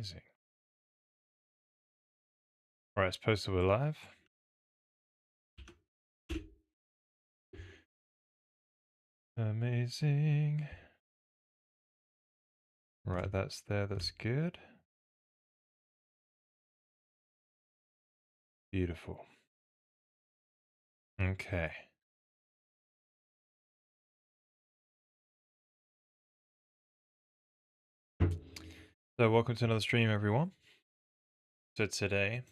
Amazing. All right, it's posted we're live. Amazing. Right, that's there. That's good. Beautiful. Okay. So welcome to another stream, everyone. So today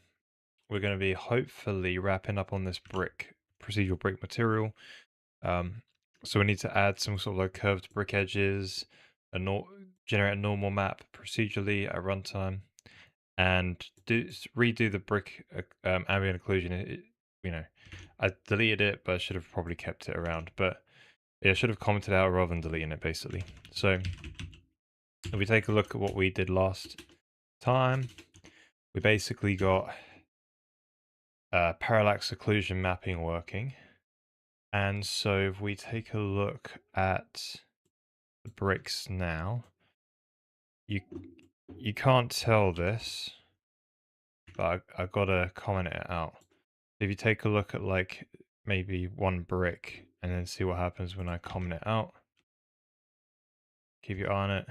we're going to be hopefully wrapping up on this procedural brick material. So we need to add some sort of like curved brick edges, generate a normal map procedurally at runtime, and redo the brick ambient occlusion. I deleted it, but I should have probably kept it around. But yeah, I should have commented out rather than deleting it, basically. So if we take a look at what we did last time, we basically got parallax occlusion mapping working. And so if we take a look at the bricks now, you can't tell this, but I gotta comment it out. If you take a look at like maybe one brick and then see what happens when I comment it out, keep your eye on it.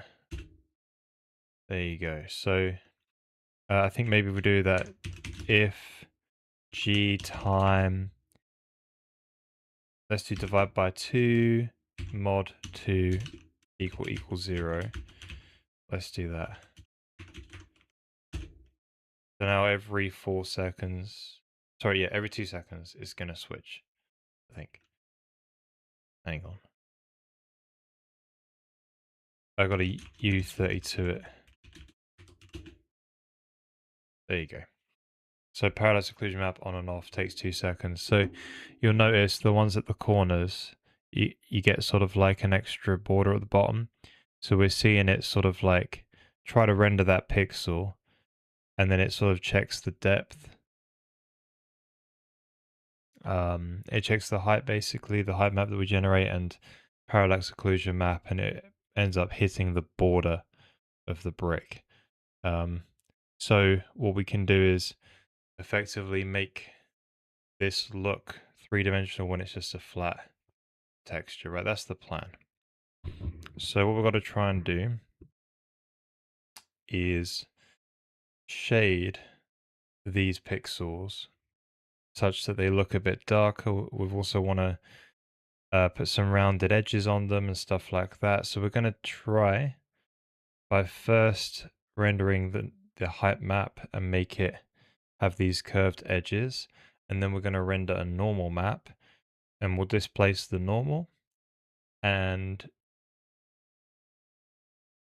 There you go. So I think maybe we do that if g time, let's do divide by 2 mod 2 equals 0. Let's do that. So now every 4 seconds, sorry, yeah, every 2 seconds it's going to switch, I think. Hang on. I got a U32 it. There you go. So parallax occlusion map on and off takes 2 seconds. So you'll notice the ones at the corners, you get sort of like an extra border at the bottom. So we're seeing it sort of like try to render that pixel, and then it sort of checks the depth. It checks the height, basically, the height map that we generate, and parallax occlusion map, and it ends up hitting the border of the brick. So what we can do is effectively make this look three-dimensional when it's just a flat texture, right? That's the plan. So what we've got to try and do is shade these pixels such that they look a bit darker. We also want to put some rounded edges on them and stuff like that. So we're going to try by first rendering the height map and make it have these curved edges. And then we're going to render a normal map and we'll displace the normal. And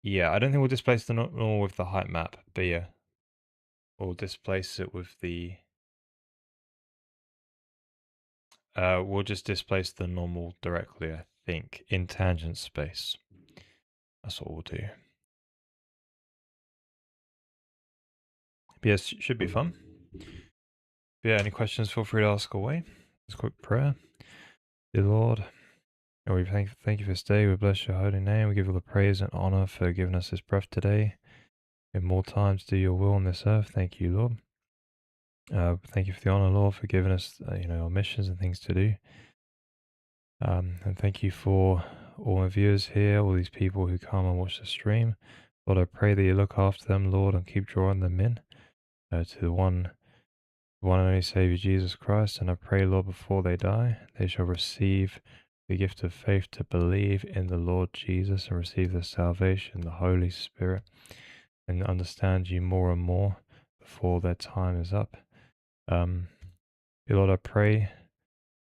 yeah, I don't think we'll displace the normal with the height map, but yeah, we'll displace it with the we'll just displace the normal directly, I think, in tangent space. That's what we'll do. But yes, should be fun. But yeah, any questions, feel free to ask away. Just a quick prayer. Dear Lord, we thank you for this day. We bless your holy name. We give you the praise and honor for giving us this breath today. In more time to do your will on this earth. Thank you, Lord. Thank you for the honor, Lord, for giving us, our missions and things to do. And thank you for all the viewers here, all these people who come and watch the stream. Lord, I pray that you look after them, Lord, and keep drawing them in to the one and only Savior, Jesus Christ. And I pray, Lord, before they die, they shall receive the gift of faith to believe in the Lord Jesus and receive the salvation, the Holy Spirit, and understand you more and more before their time is up. Lord, I pray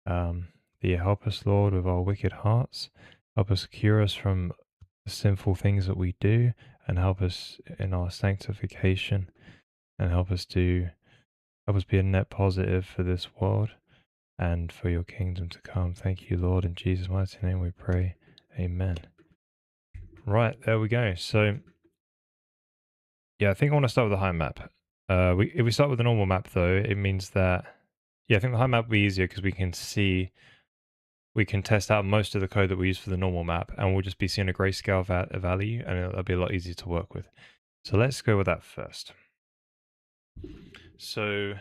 that you help us, Lord, with our wicked hearts. Help us cure us from the sinful things that we do, and help us in our sanctification, and help us be a net positive for this world and for your kingdom to come. Thank you, Lord. In Jesus' mighty name we pray. Amen. Right, there we go. So, yeah, I think I want to start with the height map. If we start with the normal map, though, it means that, yeah, I think the height map will be easier because we can test out most of the code that we use for the normal map, and we'll just be seeing a grayscale value, and it'll be a lot easier to work with. So let's go with that first. So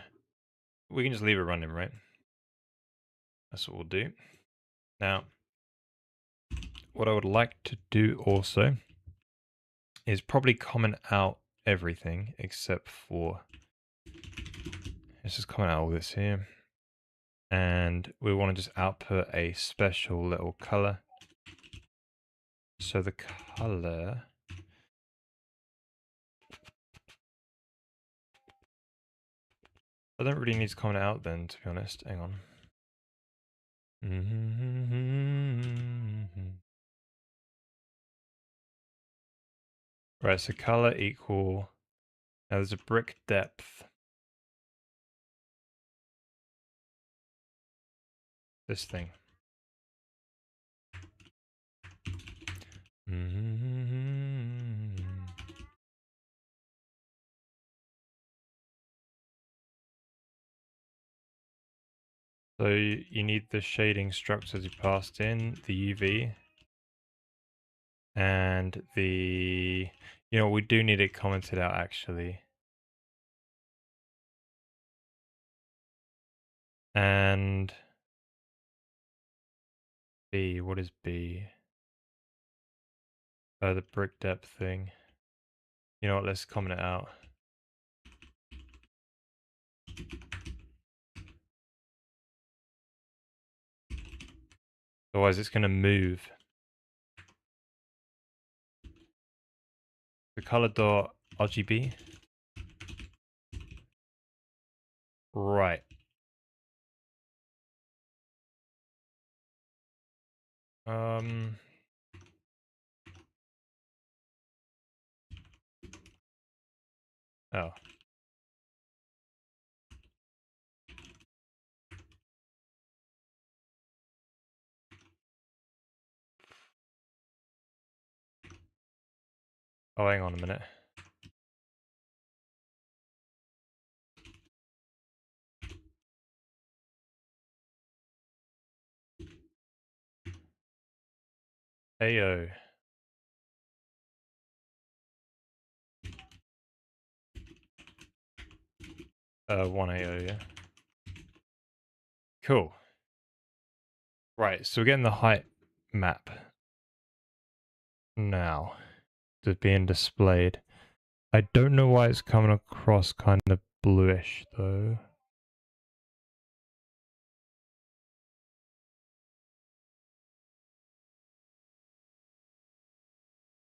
we can just leave it running, right? That's what we'll do. Now, what I would like to do also is probably comment out everything except for, let's just comment out all this here. And we want to just output a special little color. So the color, I don't really need to comment it out then, to be honest. Hang on. Right, so color equal, now there's a brick depth. This thing. So you need the shading structures you passed in, the UV, and the, you know, we do need it commented out actually. And B, what is B? The brick depth thing. You know what, let's comment it out. Otherwise it's gonna move. The color dot RGB. Right. Um oh. Oh, hang on a minute. AO. 1 AO, yeah. Cool. Right, so we're getting the height map now that's being displayed. I don't know why it's coming across kind of bluish though.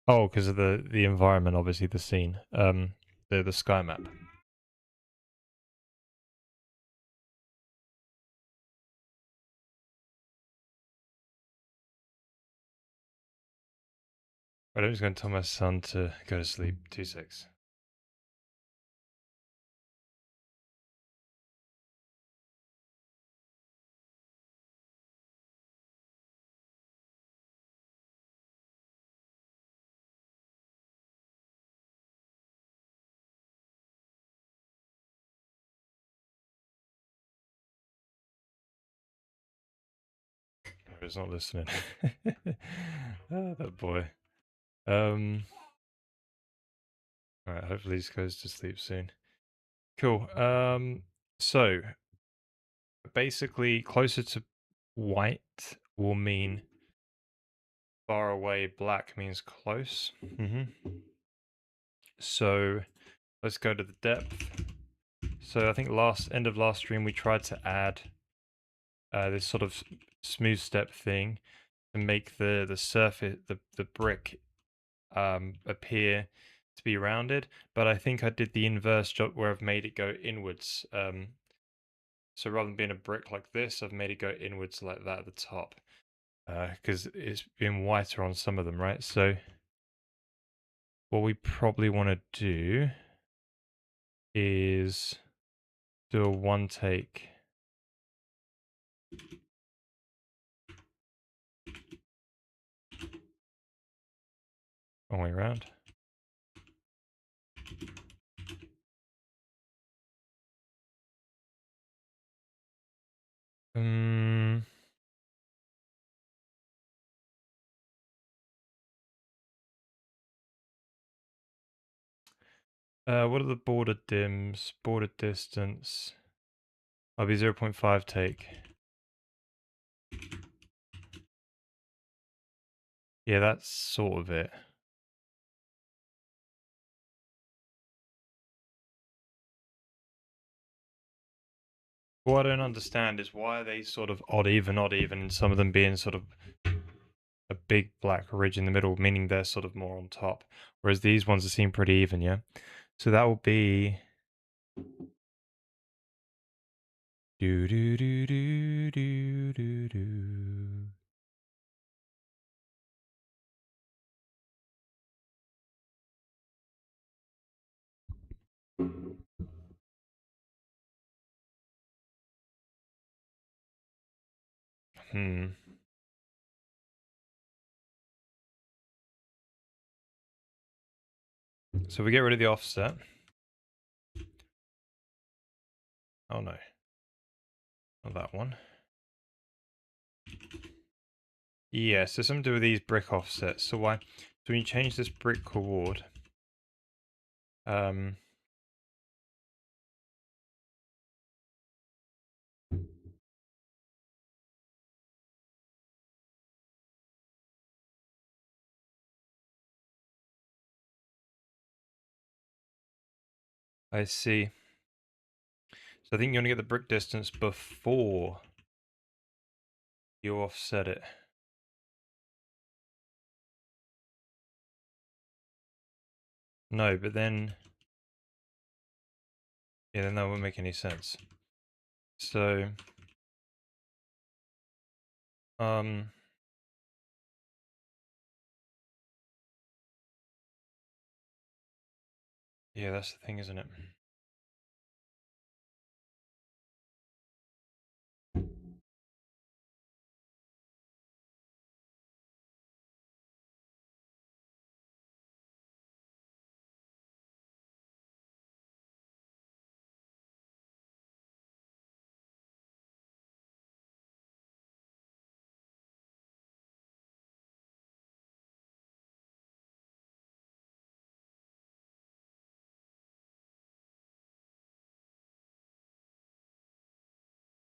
Oh, because of the environment, obviously the scene. The sky map. Right, I'm just going to tell my son to go to sleep. 2-6. He's not listening. Oh, that boy. Alright, hopefully he goes to sleep soon. Cool. So basically closer to white will mean far away, black means close. So let's go to the depth. So I think end of last stream we tried to add this sort of smooth step thing to make the surface, the brick appear to be rounded, but I think I did the inverse job where I've made it go inwards. So rather than being a brick like this, I've made it go inwards like that at the top, because it's been whiter on some of them, right? So what we probably want to do is do a one take. Wrong way around. What are the border dims? Border distance. I'll be 0.5 take. Yeah, that's sort of it. What I don't understand is why are they sort of odd even, and some of them being sort of a big black ridge in the middle, meaning they're sort of more on top, whereas these ones seem pretty even, yeah? So that will be... Do do do do do do do. Hmm. So we get rid of the offset. Oh no, not that one. Yeah, so something to do with these brick offsets. So why? So when you change this brick coord, um, I see. So I think you want to get the brick distance before you offset it. No, but then, yeah, then that won't make any sense. So, um, yeah, that's the thing, isn't it?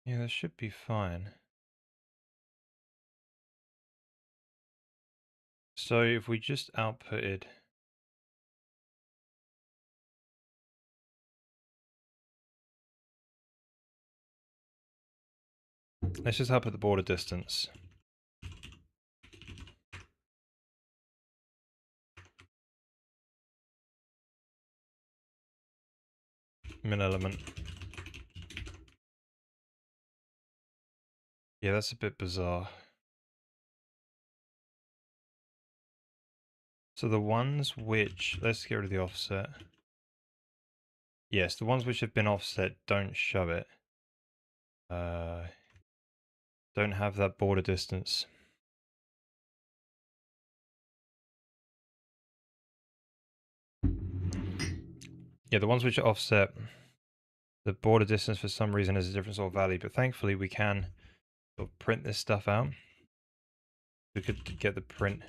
Yeah, that should be fine. So if we just outputted, let's just output the border distance. Min element. Yeah, that's a bit bizarre. So the ones which, let's get rid of the offset. Yes, the ones which have been offset don't show it. Don't have that border distance. Yeah, the ones which are offset, the border distance for some reason has a different sort of value, but thankfully we can sort of print this stuff out. We could get the print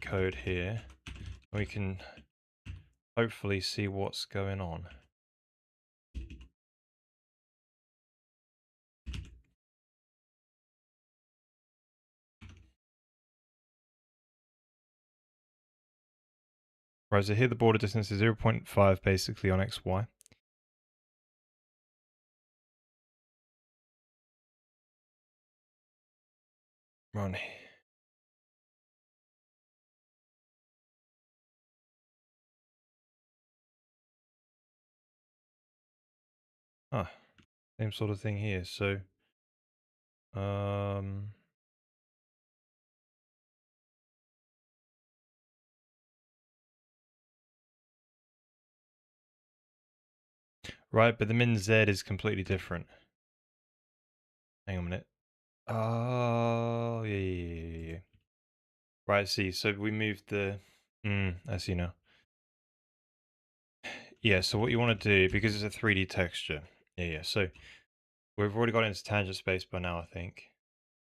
code here. And we can hopefully see what's going on. Right, so here the border distance is 0.5 basically on XY. Run. Ah, same sort of thing here. So, right, but the min Z is completely different. Hang on a minute. Oh, yeah. Right, I see. So we moved the... I see now. Yeah, so what you want to do, because it's a 3D texture. Yeah. So we've already got into tangent space by now, I think.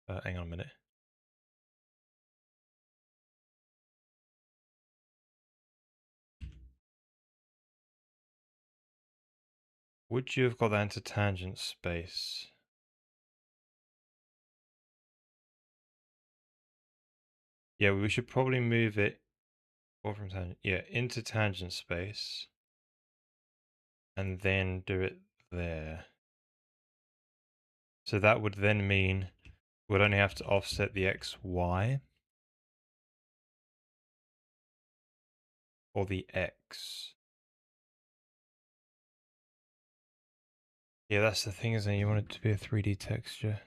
Hang on a minute. Would you have got that into tangent space? Yeah, we should probably move it or from tangent. Yeah, into tangent space. And then do it there. So that would then mean we'd only have to offset the x, y, or the x. Yeah, that's the thing, isn't it? You want it to be a 3D texture.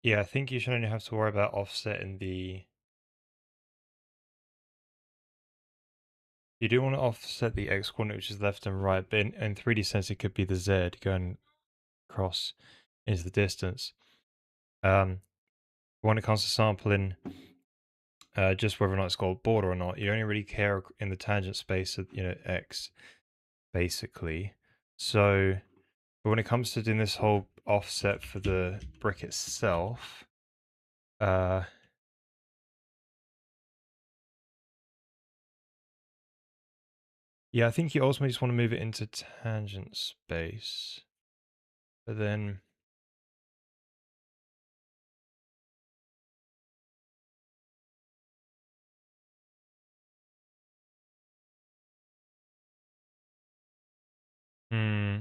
Yeah, I think you should only have to worry about offsetting the... You do want to offset the x coordinate, which is left and right, but in 3D sense, it could be the z going across into the distance. When it comes to sampling, just whether or not it's got a border or not, you only really care in the tangent space of, x, basically. So but when it comes to doing this whole offset for the brick itself, yeah, I think you ultimately just want to move it into tangent space. But then, hmm.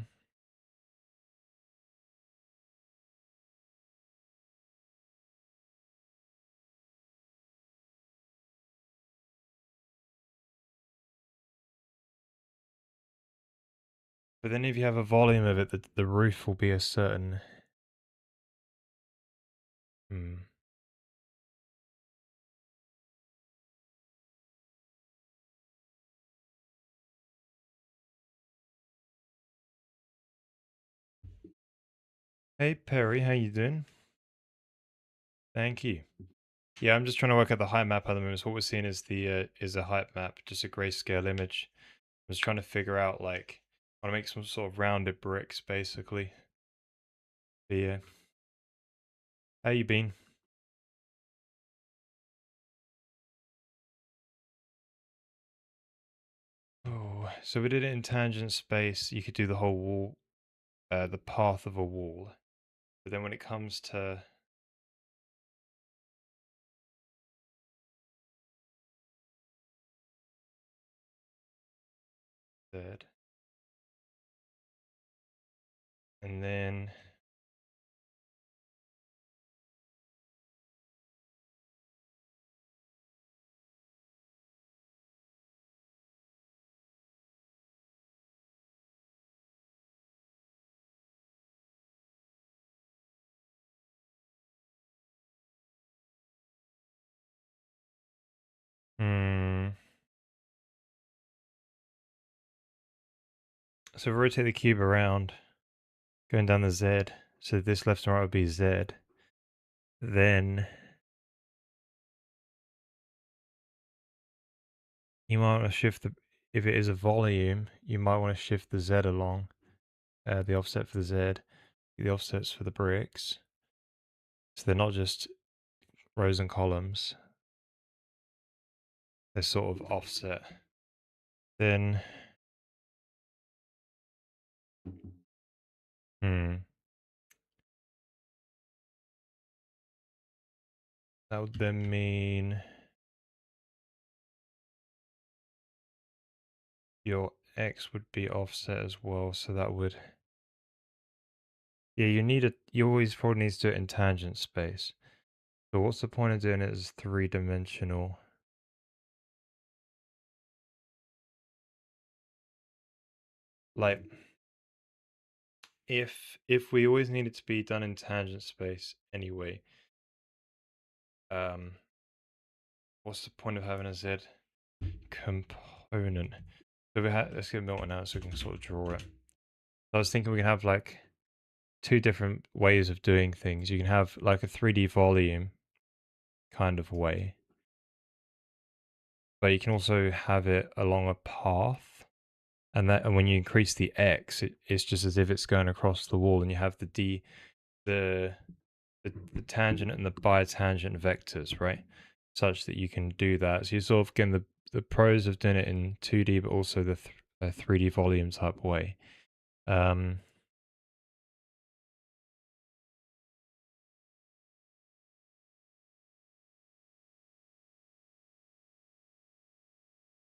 But then if you have a volume of it, the roof will be a certain... Hmm. Hey Perry, how you doing? Thank you. Yeah, I'm just trying to work out the height map at the moment. So what we're seeing is a height map, just a grayscale image. I'm just trying to figure out, like, I want to make some sort of rounded bricks, basically. But yeah. How you been? Oh, so we did it in tangent space. You could do the whole wall, the path of a wall. But then when it comes to... Third. And then... Hmm. So rotate the cube around, going down the Z. So this left and right would be Z. Then you might want to shift the... If it is a volume, you might want to shift the Z along. The offset for the Z. The offsets for the bricks. So they're not just rows and columns. They're sort of offset. Then... Hmm. That would then mean your X would be offset as well, so that would... Yeah, you always probably need to do it in tangent space. So what's the point of doing it as three-dimensional? Like, if we always need it to be done in tangent space anyway, what's the point of having a Z comp... component. So let's get a milk one out so we can sort of draw it. I was thinking we can have like two different ways of doing things. You can have like a 3D volume kind of way, but you can also have it along a path. And when you increase the X, it's just as if it's going across the wall, and you have the the tangent and the bitangent vectors, right? Such that you can do that. So you're sort of getting the pros of doing it in 2D, but also the 3D volume type way. Um,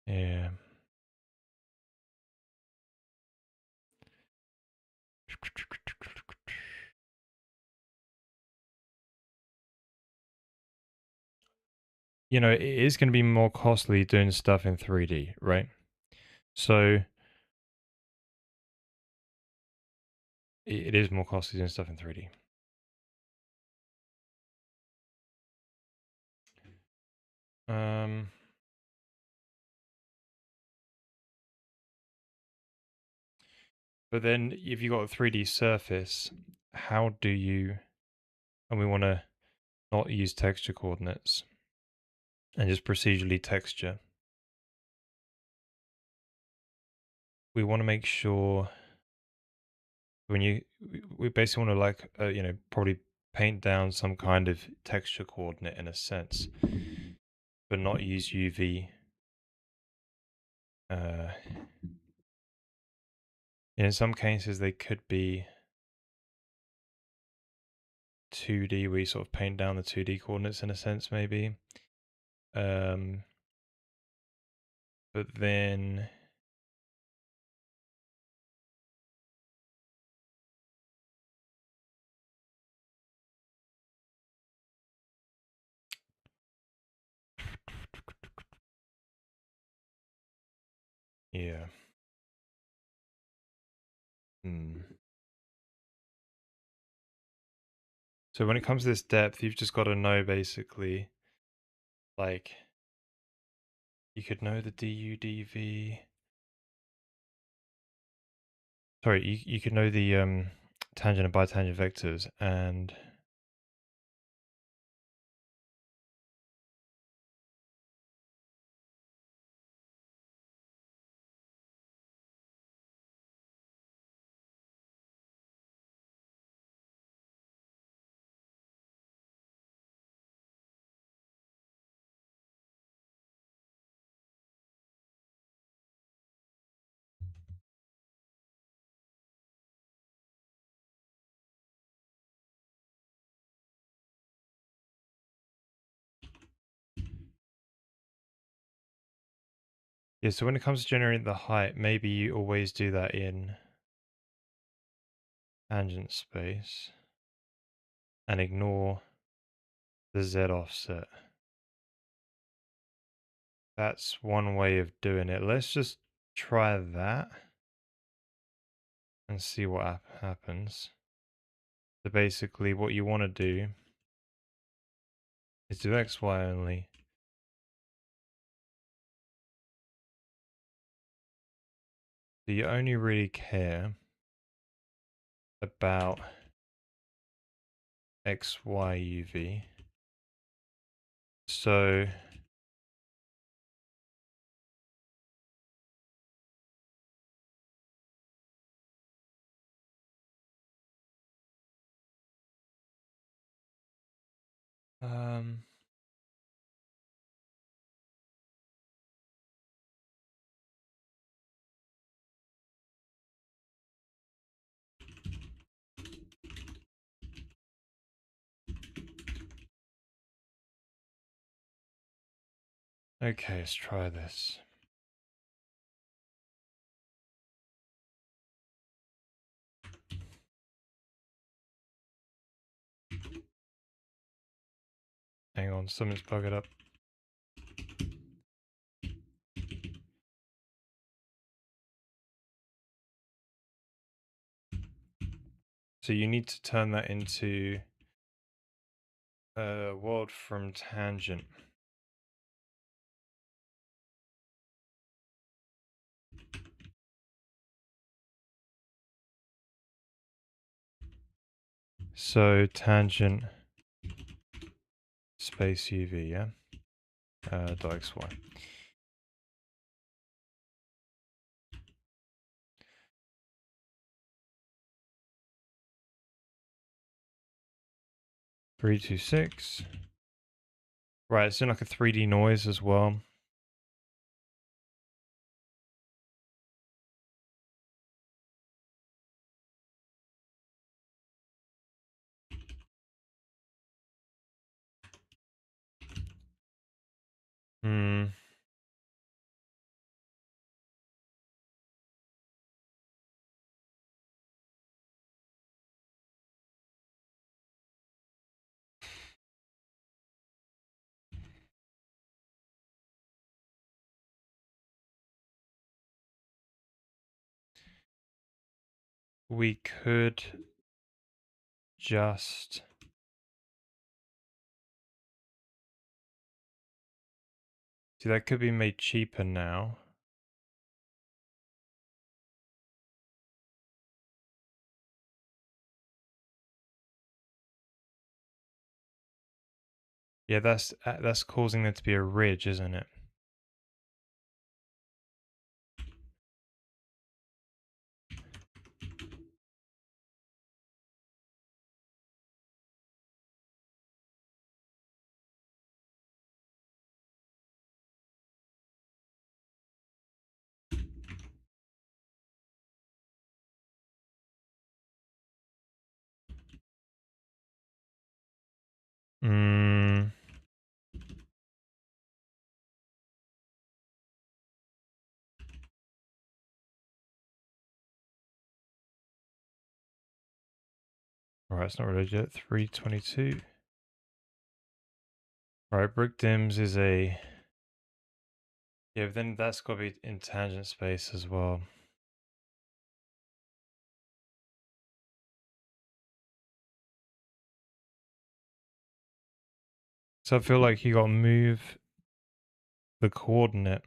yeah. You know, it is going to be more costly doing stuff in 3D, right? So it is more costly doing stuff in 3D. Um, but then if you got a 3D surface, how do you, and we want to not use texture coordinates and just procedurally texture. We want to make sure when we basically want to like, you know, probably paint down some kind of texture coordinate in a sense, but not use UV. Uh, in some cases, they could be 2D. We sort of paint down the 2D coordinates in a sense, maybe. But then, yeah. Hmm. So when it comes to this depth, you've just got to know basically, like, you could know the DUDV. Sorry, you could know the tangent and bitangent vectors, and yeah. So when it comes to generating the height, maybe you always do that in tangent space and ignore the Z offset. That's one way of doing it. Let's just try that and see what happens. So basically what you want to do is do XY only. So you only really care about XY UV. So um okay, let's try this. Hang on, something's bugged up. So you need to turn that into world from tangent. So tangent space UV, yeah? Dot XY. Three, two, six. Right, it's in like a 3D noise as well. Hmm. We could just see that could be made cheaper now. Yeah, that's causing there to be a ridge, isn't it? Hmm. Alright, it's not really yet. 322. Alright, brick dims is a... Yeah, but then that's got to be in tangent space as well. So I feel like you got to move the coordinate.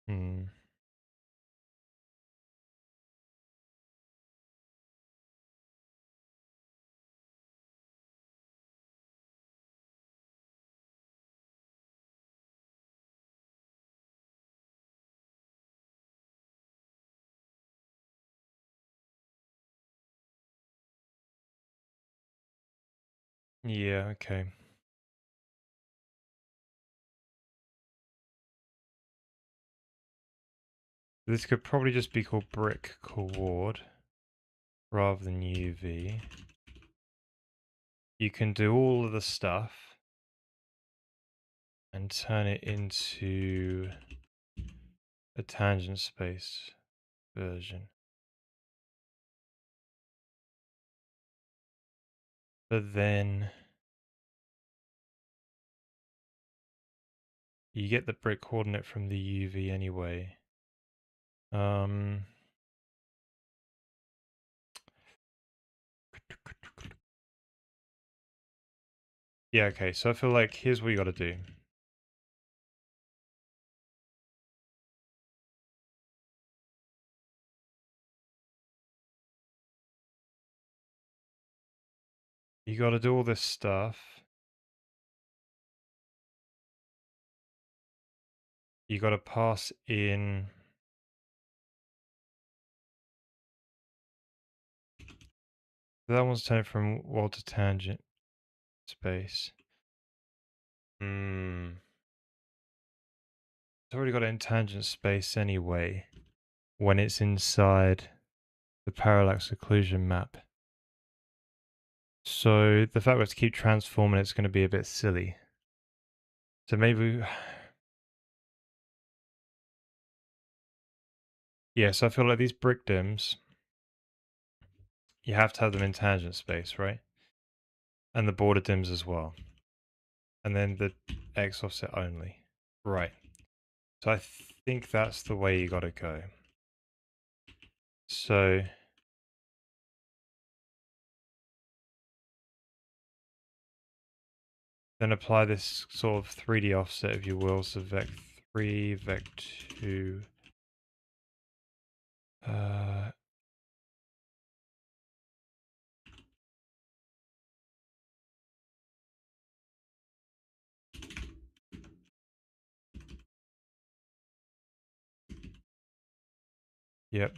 Hmm. Yeah, okay. This could probably just be called brick coord rather than UV. You can do all of the stuff and turn it into a tangent space version. But then you get the brick coordinate from the UV anyway. Um, yeah, okay, so I feel like here's what you got to do. You got to do all this stuff. You got to pass in... That one's turned from wall to tangent space. Hmm. It's already got it in tangent space anyway when it's inside the parallax occlusion map. So the fact we have to keep transforming it's going to be a bit silly. So maybe... Yeah, so I feel like these brick dims, you have to have them in tangent space, right? And the border dims as well. And then the X offset only. Right. So I think that's the way you got to go. So Then apply this sort of 3D offset, if you will. So vec 3, vec 2. Yep.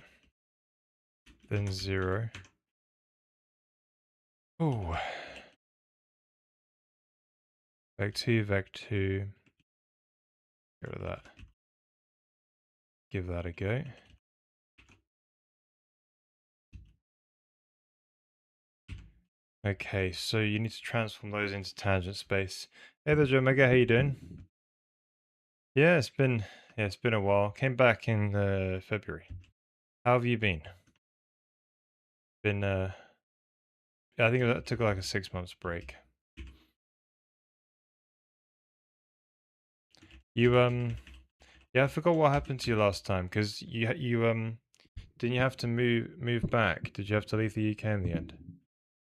Then 0. Oh. Vec 2, vec 2. Get rid of that. Give that a go. Okay, so you need to transform those into tangent space. Hey there, Joe Mega, how you doing? Yeah, it's been a while. Came back in February. How have you been? Been I think that took like a 6 months break. You yeah, I forgot what happened to you last time because you didn't you have to move back? Did you have to leave the UK in the end?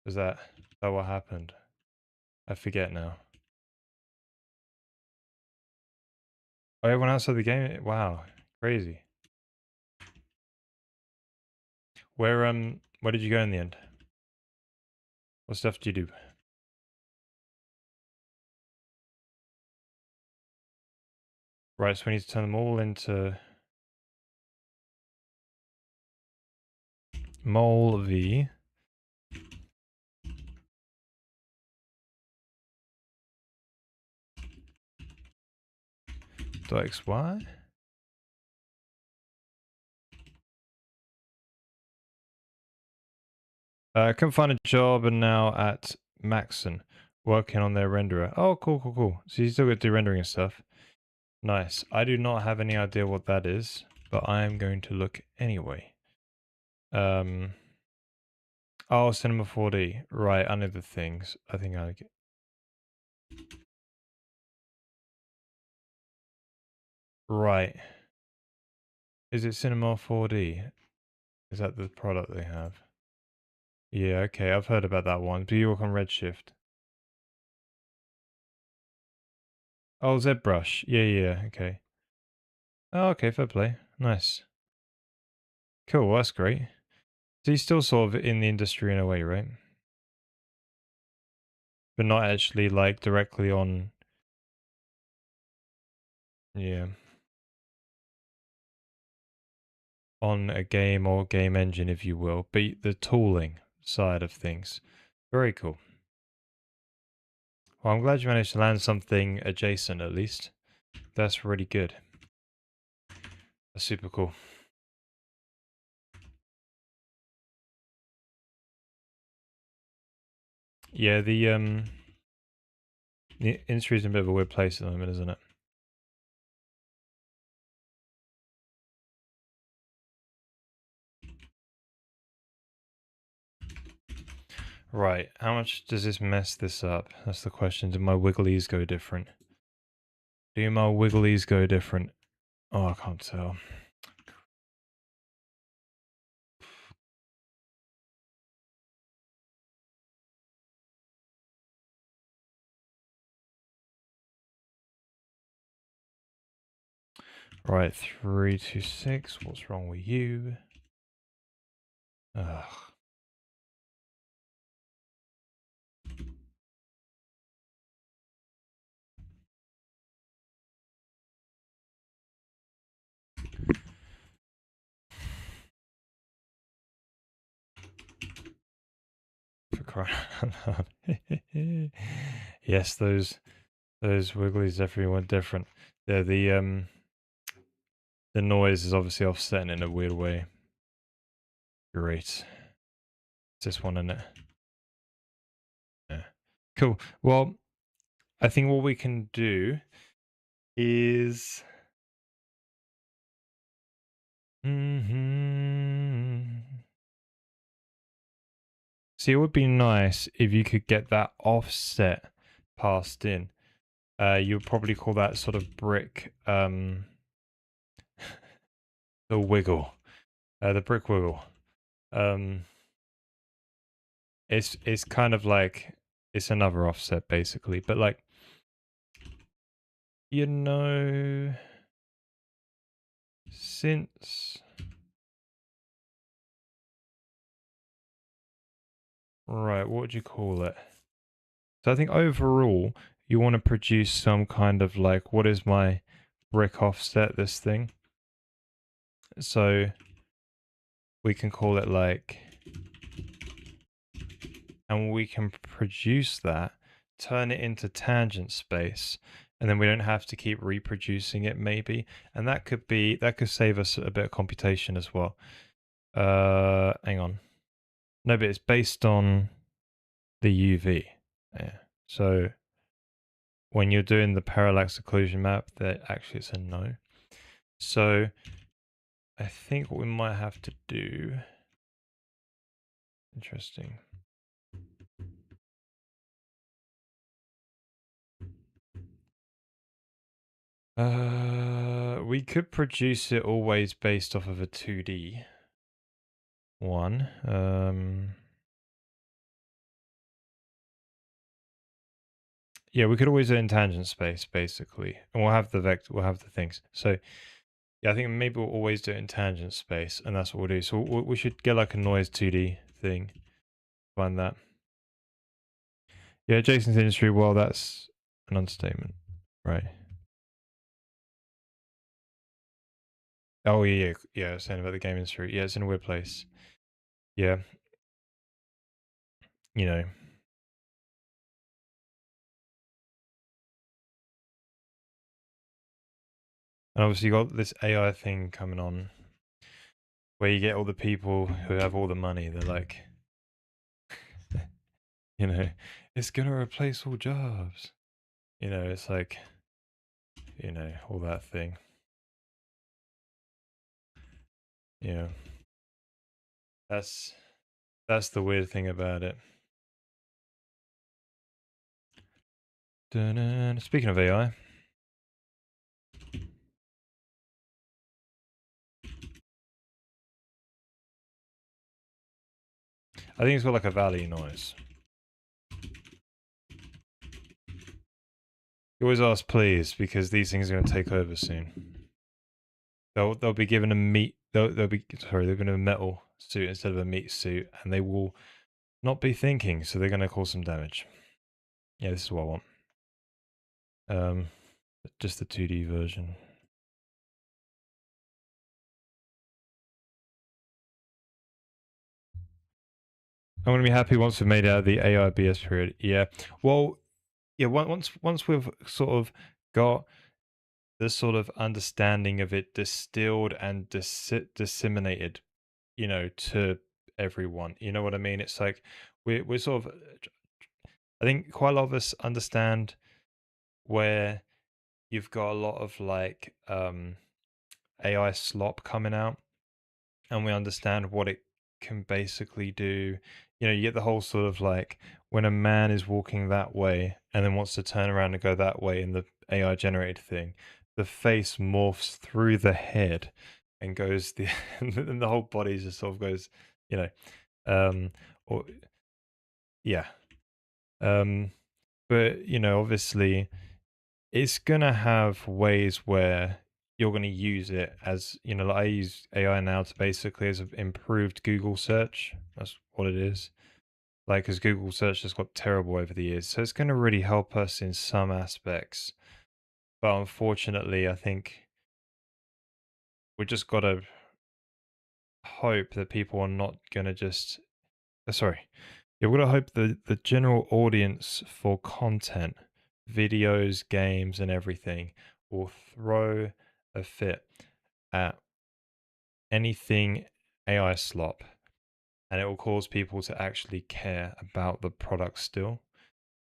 Was that what happened? I forget now. Oh, everyone outside the game? Wow, crazy. Where did you go in the end? What stuff did you do? Right, so we need to turn them all into mol v dot xy. Couldn't find a job and now at Maxon working on their renderer. Oh, cool, cool, cool. So you still got to do rendering and stuff. Nice. I do not have any idea what that is, but I am going to look anyway. Oh, Cinema 4D. Right, I know the things. I think I get. Right. Is it Cinema 4D? Is that the product they have? Yeah, okay, I've heard about that one. Do you work on Redshift? Oh, ZBrush. Yeah, yeah, okay. Oh, okay, fair play. Nice. Cool, well, that's great. So he's still sort of in the industry in a way, right? But not actually like directly on. Yeah. On a game or game engine, if you will, but the tooling side of things. Very cool. Well, I'm glad you managed to land something adjacent at least. That's really good. That's super cool. Yeah, the industry's in a bit of a weird place at the moment, isn't it? Right. How much does this mess this up? That's the question. Do my wigglies go different? Do my wigglies go different? Oh, I can't tell. Right, 326. What's wrong with you? Ugh. For crying out loud. Yes, those wigglies definitely went different. Yeah, the noise is obviously offsetting in a weird way. Great. It's this one, isn't it? Yeah. Cool. Well, I think what we can do is see, it would be nice if you could get that offset passed in. You would probably call that sort of brick the wiggle. The brick wiggle. It's kind of like it's another offset basically, but like You know, since right, what would you call it? So I think overall, you want to produce some kind of like, what is my brick offset this thing? So we can call it like, and we can produce that, turn it into tangent space, and then we don't have to keep reproducing it maybe. And that could save us a bit of computation as well. Hang on. No, but it's based on the UV. Yeah. So when you're doing the parallax occlusion map, that actually it's a no. So I think what we might have to do. Interesting. We could produce it always based off of a 2D one. Yeah, we could always do it in tangent space basically, and we'll have the vector, we'll have the things. So yeah, I think maybe we'll always do it in tangent space, and that's what we'll do. So we should get like a noise 2D thing. Find that. Yeah, Jason's industry. Well, that's an understatement, right? Oh yeah. Saying about the game industry. Yeah, it's in a weird place. Yeah, you know. And obviously, you got this AI thing coming on where you get all the people who have all the money. They're like, you know, it's going to replace all jobs. You know, it's like, you know, all that thing. Yeah. That's the weird thing about it. Dun-dun. Speaking of AI, I think it's got like a valley noise. You always ask please because these things are going to take over soon. They'll be given a meat. They'll be sorry. They're given a metal suit instead of a meat suit, and they will not be thinking. So they're going to cause some damage. Yeah, this is what I want. Just the 2D version. I'm gonna be happy once we've made out of the AIBS period. Yeah. Well, yeah. Once we've sort of got the sort of understanding of it distilled and disseminated, you know, to everyone. You know what I mean? It's like we're sort of. I think quite a lot of us understand where you've got a lot of like AI slop coming out, and we understand what it can basically do. You know, you get the whole sort of like when a man is walking that way and then wants to turn around and go that way in the AI generated thing, the face morphs through the head and goes the and the whole body just sort of goes, you know, or yeah. Um, but you know, obviously it's gonna have ways where you're gonna use it as you know, like I use AI now to basically as an improved Google search. That's what it is. Like, because Google search has got terrible over the years, so it's gonna really help us in some aspects. But unfortunately, I think we just gotta hope that people are not gonna just. Sorry, yeah, we're gonna hope the general audience for content, videos, games, and everything will throw a fit at anything AI slop, and it will cause people to actually care about the product still.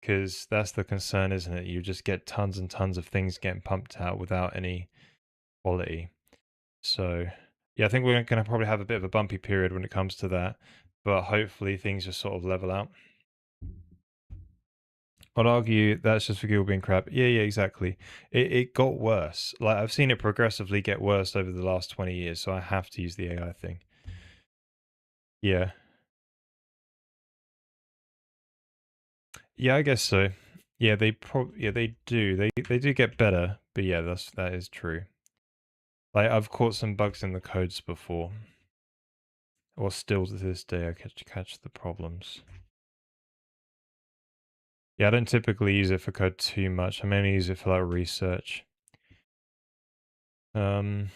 Because that's the concern, isn't it? You just get tons and tons of things getting pumped out without any quality. So, yeah, I think we're going to probably have a bit of a bumpy period when it comes to that, but hopefully things just sort of level out. I'd argue that's just for Google being crap. Yeah, exactly. It got worse. Like I've seen it progressively get worse over the last 20 years, so I have to use the AI thing. Yeah. Yeah, I guess so. Yeah, they do. They do get better, But yeah, that is true. Like I've caught some bugs in the codes before, or still to this day I catch the problems. Yeah, I don't typically use it for code too much. I mainly use it for like research. Um,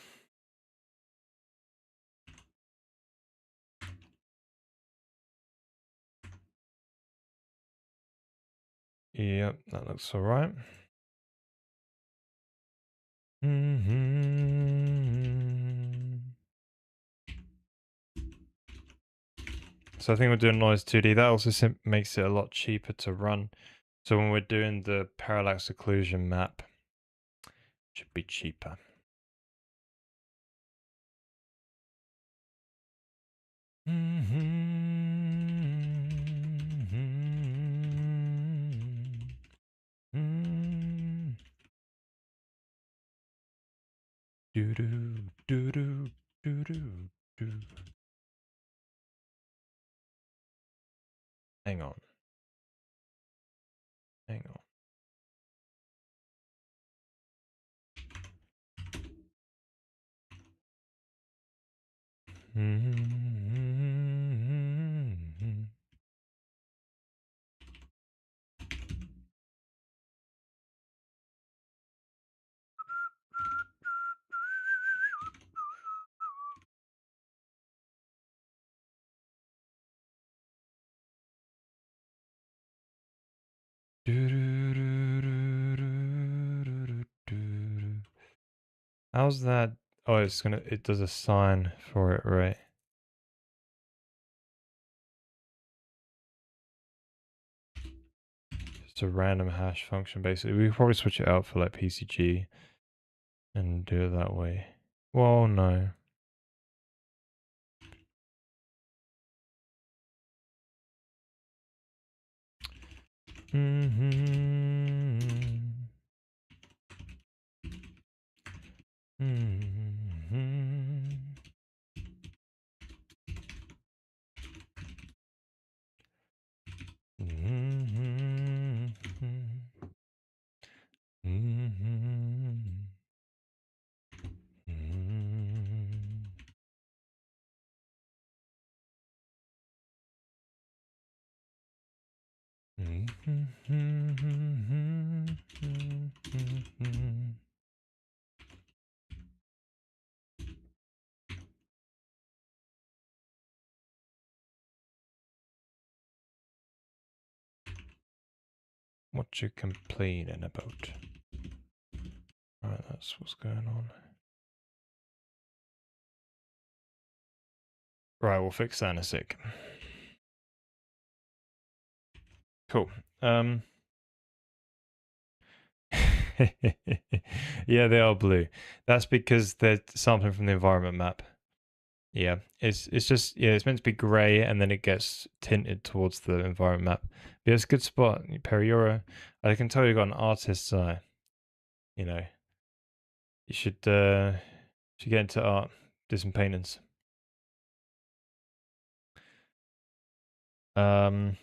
yep, that looks all right. So I think we're doing noise 2D. That also makes it a lot cheaper to run. So when we're doing the parallax occlusion map, it should be cheaper. Do do do do do do do. Hang on. Hang on. How's that? Oh, it does a sign for it, right? It's a random hash function, basically. We could probably switch it out for like PCG and do it that way. Well, no. What you complaining about? Alright, that's what's going on. Right, we'll fix that in a sec. Cool. Yeah, they are blue. That's because they're sampling from the environment map. Yeah, it's just it's meant to be grey and then it gets tinted towards the environment map. But yeah, it's a good spot, Periora. I can tell you got an artist's eye. You know, you should get into art, do some paintings. I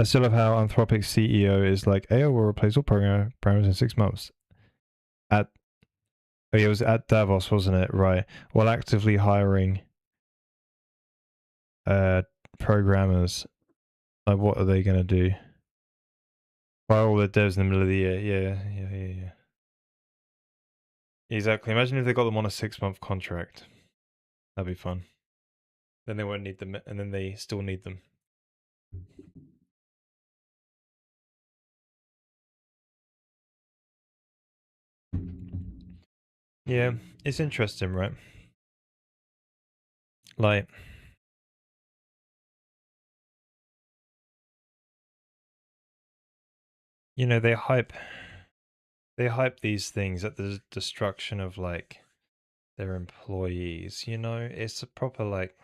still love how Anthropic's CEO is like, AI will replace all programmers in 6 months. At Oh, yeah, it was at Davos, wasn't it? Right. While actively hiring uh programmers. Like, what are they gonna do? Fire all the devs in the middle of the year. Yeah. Exactly. Imagine if they got them on a 6-month contract. That'd be fun. Then they won't need them, and then they still need them. Yeah, it's interesting, right? Like, you know, they hype these things at the destruction of like their employees. You know, it's a proper like,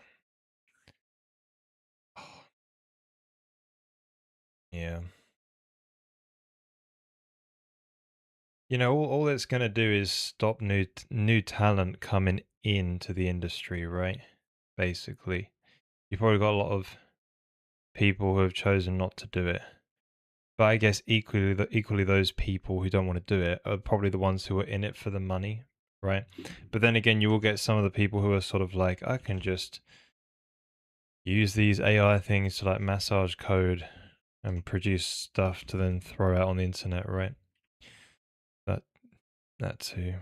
yeah. You know, all it's going to do is stop new talent coming into the industry, right? Basically, you've probably got a lot of people who have chosen not to do it. But I guess equally those people who don't want to do it are probably the ones who are in it for the money, right? But then again, you will get some of the people who are sort of like, I can just use these AI things to like massage code and produce stuff to then throw out on the internet, right? That too.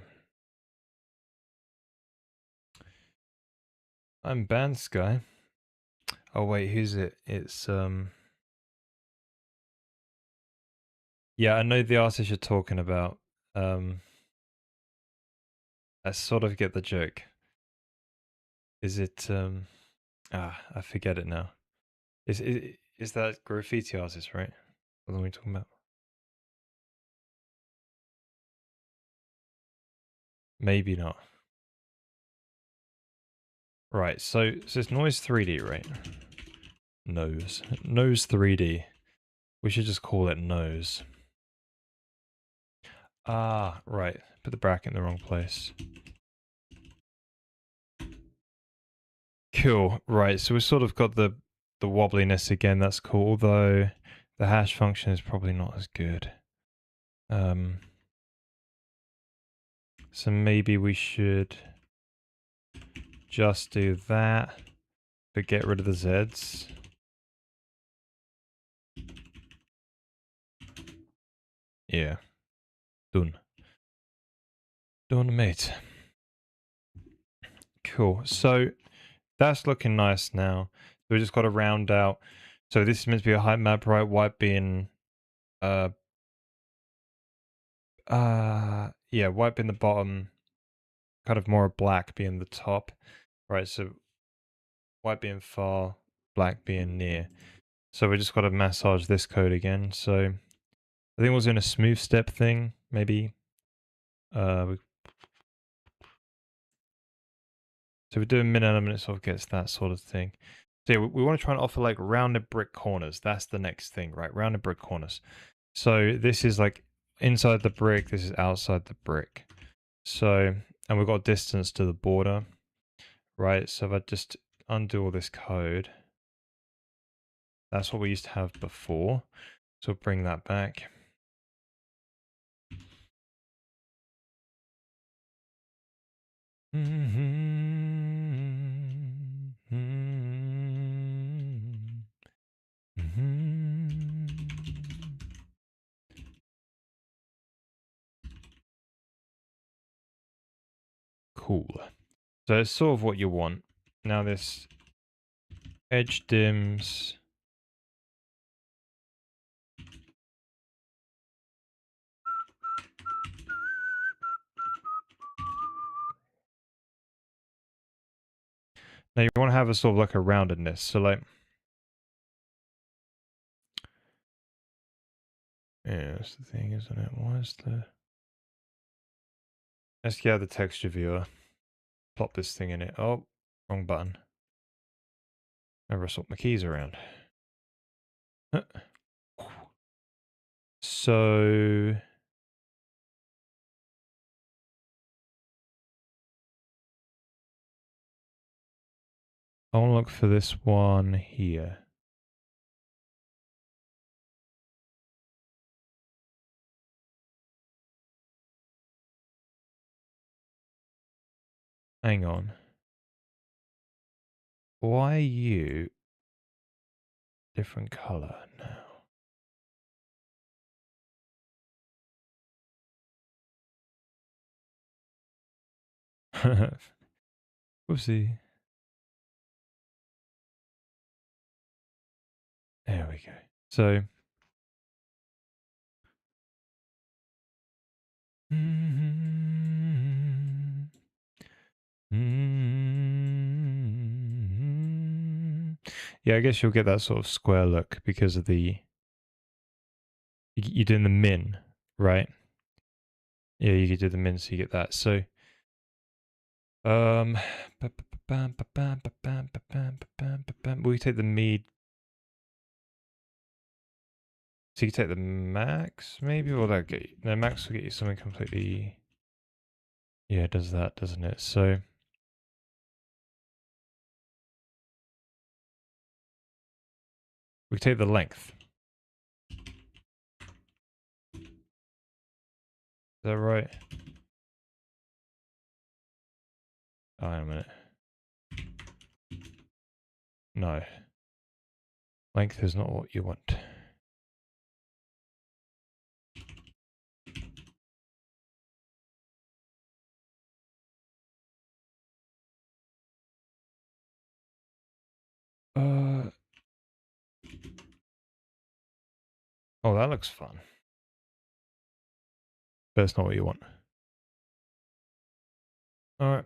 I'm banned, Sky. Oh wait, who's it? It's yeah, I know the artist you're talking about. I sort of get the joke. Is it I forget it now. Is that graffiti artist, right? What are we talking about? Maybe not. Right, so it's noise 3D, right? Nose 3D. We should just call it nose. Ah, right. Put the bracket in the wrong place. Cool. Right, so we've sort of got the wobbliness again. That's cool. Although the hash function is probably not as good. So maybe we should just do that, but get rid of the Zs. Yeah. Done. Done, mate. Cool. So that's looking nice now. We just got to round out. So this is meant to be a height map, right? White being yeah, white being the bottom, kind of more black being the top. Right, so white being far, black being near. So we just got to massage this code again. So I think we're doing a smooth step thing, maybe. So we're doing min element, it sort of gets that sort of thing. So yeah, we want to try and offer like rounded brick corners. That's the next thing, right? Rounded brick corners. So this is like inside the brick, this is outside the brick. So, and we've got distance to the border, right? So if I just undo all this code, that's what we used to have before. So we'll bring that back. Cool. So it's sort of what you want. Now this edge dims. Now you want to have a sort of like a roundedness. So like, yeah, that's the thing, isn't it? Why is the... Let's get out the texture viewer. Plop this thing in it. Oh, wrong button. I rustled my keys around. So... I want to look for this one here. Hang on. Why are you different color now? Whoopsie. There we go. So... Yeah, I guess you'll get that sort of square look because of the... You're doing the min, right? Yeah, you could do the min so you get that. So... we take the mead. So you can take the max, maybe? Or that get you... No, max will get you something completely... Yeah, it does that, doesn't it? So... we take the length. that right? Oh, wait a minute. No. Length is not what you want. Oh, that looks fun. But it's not what you want. Alright.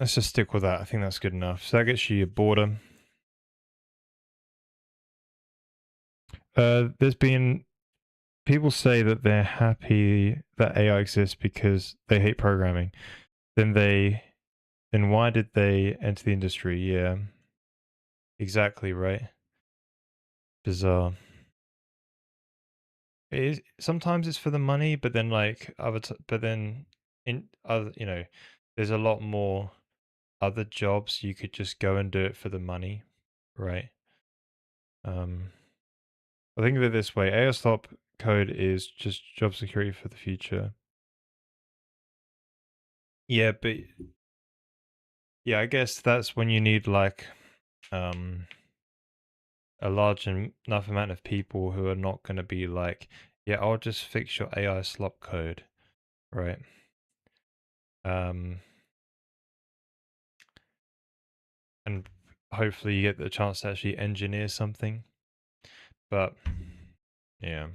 Let's just stick with that. I think that's good enough. So that gets you your border. There's been people say that they're happy that AI exists because they hate programming. Then why did they enter the industry? Yeah. Exactly, right? Bizarre. It is, sometimes it's for the money, but then like but then in other, there's a lot more other jobs you could just go and do it for the money, right? Um, I think of it this way: AI stop code is just job security for the future. Yeah, but yeah, I guess that's when you need like um a large enough amount of people who are not going to be like, yeah, I'll just fix your AI slop code, right? Um, and hopefully you get the chance to actually engineer something. But yeah,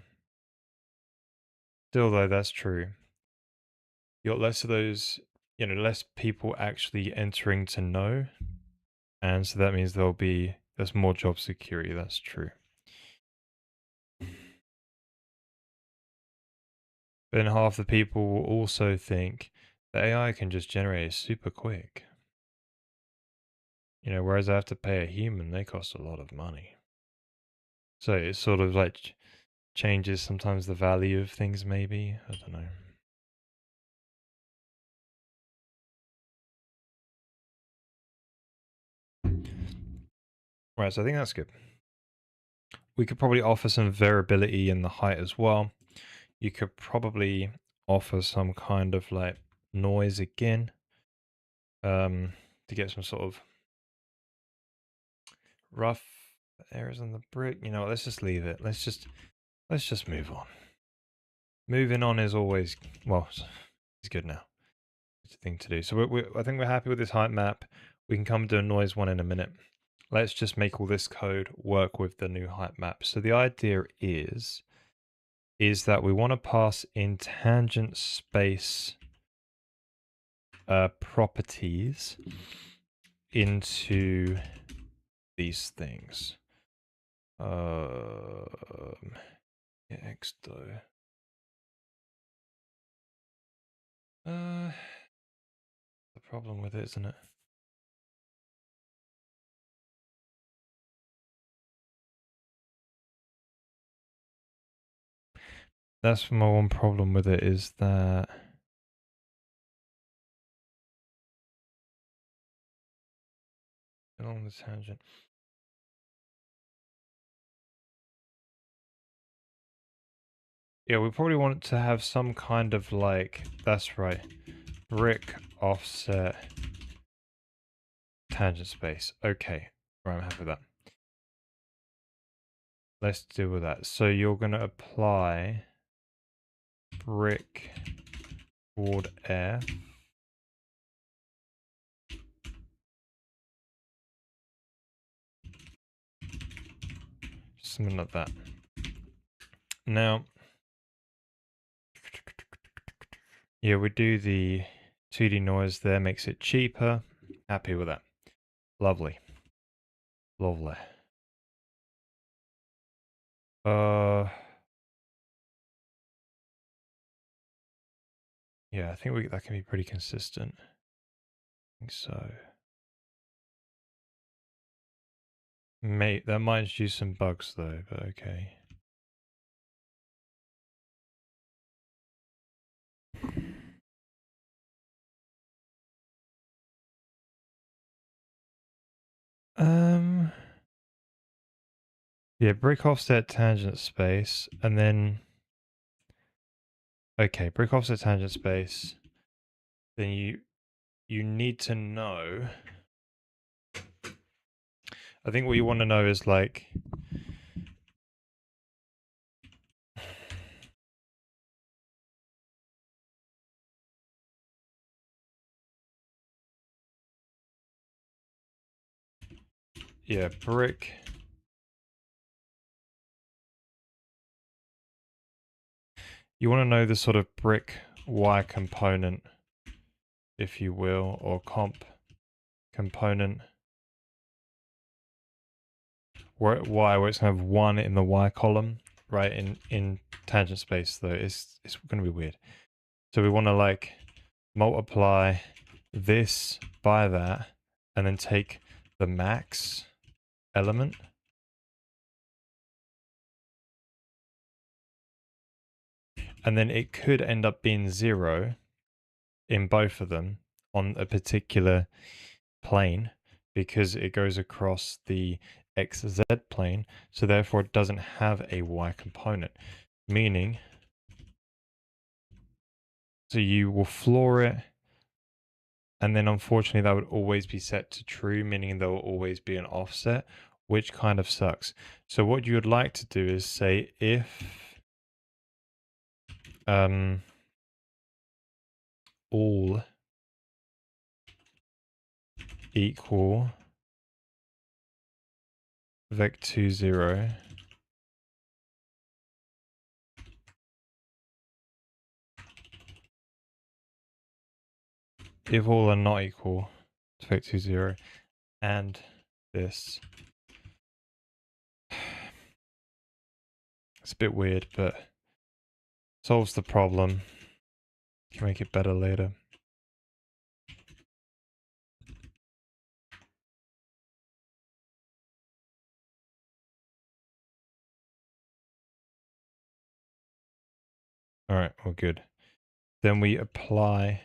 still though, that's true. You got less of those, less people actually entering to know, and so that means there's more job security. That's true. But then half the people will also think that AI can just generate it super quick. Whereas I have to pay a human, they cost a lot of money. So it sort of like changes sometimes the value of things, maybe. I don't know. Right, so I think that's good. We could probably offer some variability in the height as well. You could probably offer some kind of like noise again, to get some sort of rough areas on the brick. Let's just leave it. Let's just move on. Moving on is always, well, it's good now. It's a thing to do. So I think we're happy with this height map. We can come to a noise one in a minute. Let's just make all this code work with the new height map. So the idea is that we want to pass in tangent space properties into these things. Yeah, X though. The problem with it, isn't it? That's my one problem with it, is that along the tangent. Yeah, we probably want to have some kind of like, that's right, brick offset tangent space. Okay, right, I'm happy with that. Let's deal with that. So you're going to apply brick board air. Something like that. Now, yeah, we do the 2D noise there, makes it cheaper. Happy with that. Lovely. Lovely. Yeah, I think that can be pretty consistent. I think so. Mate, that might introduce some bugs though, but okay. Yeah, brick offset tangent space, and then Okay, brick offset tangent space. Then you need to know. I think what you want to know is like yeah, brick. You want to know the sort of brick Y component, if you will, or comp component. Where Y, where it's going to have 1 in the Y column, right? In tangent space, though, it's going to be weird. So we want to like multiply this by that, and then take the max element. And then it could end up being 0 in both of them on a particular plane because it goes across the XZ plane. So therefore it doesn't have a Y component, meaning so you will floor it. And then unfortunately that would always be set to true, meaning there will always be an offset, which kind of sucks. So what you would like to do is say if all equal vec2 0, if all are not equal to vec2 0, and this. It's a bit weird, but solves the problem. Can make it better later. All right, well, good. Then we apply.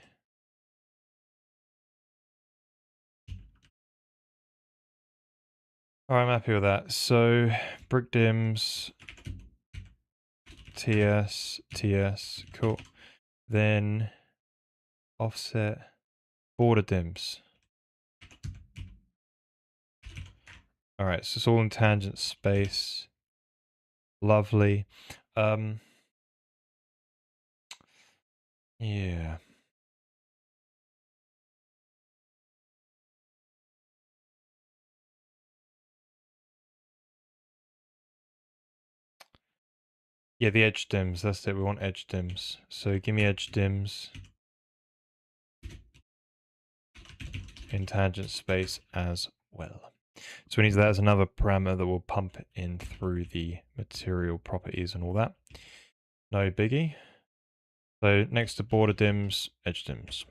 All right, I'm happy with that. So brick dims, TS, TS, cool. Then offset border dims. All right, so it's all in tangent space. Lovely. Yeah. Yeah, the edge dims, that's it. We want edge dims. So give me edge dims in tangent space as well. So we need that as another parameter that will pump in through the material properties and all that. No biggie. So next to border dims, edge dims.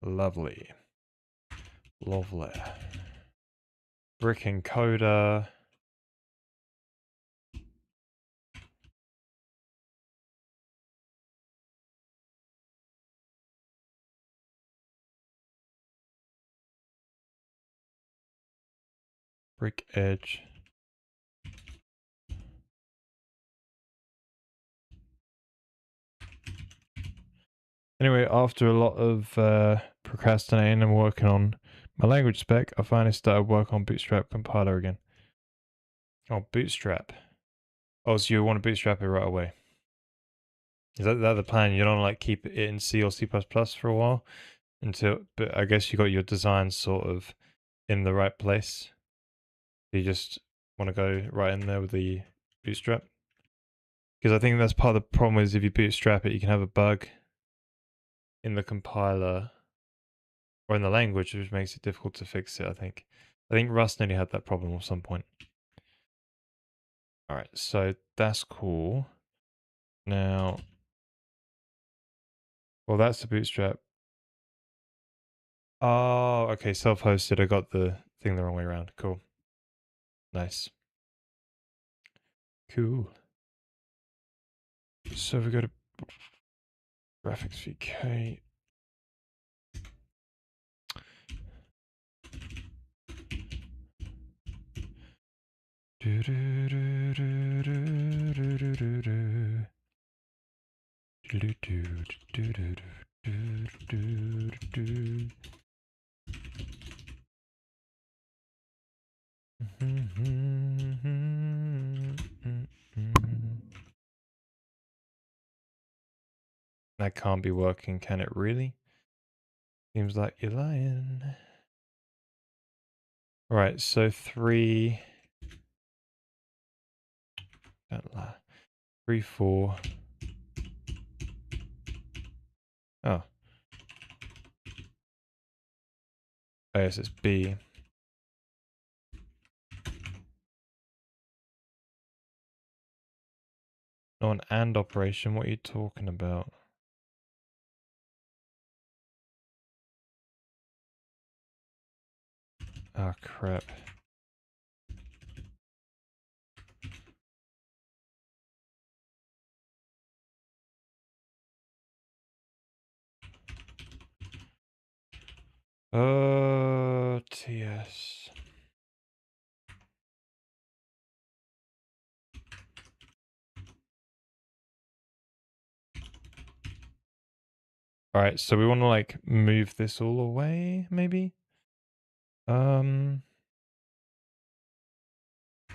Lovely. Lovely. Brick encoder. Brick edge. Anyway, after a lot of procrastinating and working on my language spec, I finally started work on Bootstrap compiler again. Oh, Bootstrap. Oh, so you want to bootstrap it right away? Is that the plan? You don't like keep it in C or C++ for a while until, but I guess you got your design sort of in the right place. You just want to go right in there with the bootstrap. Because I think that's part of the problem is if you bootstrap it, you can have a bug in the compiler or in the language, which makes it difficult to fix it, I think. I think Rust nearly had that problem at some point. All right, so that's cool. Now, well, that's the bootstrap. Oh, okay, self-hosted. I got the thing the wrong way around. Cool. Nice. Cool. So if we go to graphics VK, That can't be working, can it really? Seems like you're lying. Right, so 3. Don't lie. 3, 4. Oh. Oh, yes, it's B. Not an AND operation. What are you talking about? Oh, crap. TS. Alright, so we want to like move this all away, maybe?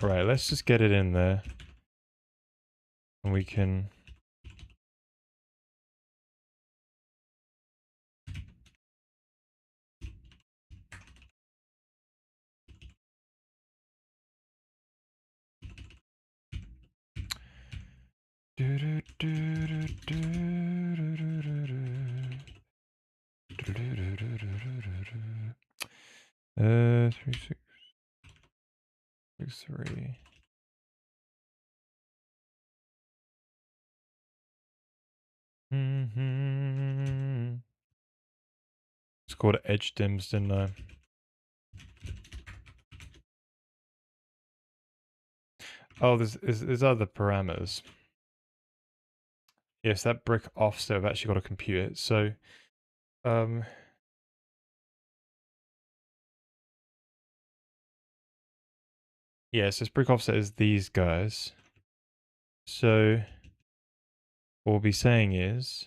Right, let's just get it in there. And we can... Three, 6, 6, 3. It's called edge dims, didn't I? Oh, there's other parameters. Yes, that brick offset, I've actually got to compute it. So, yes, this brick offset is these guys. So, what we'll be saying is,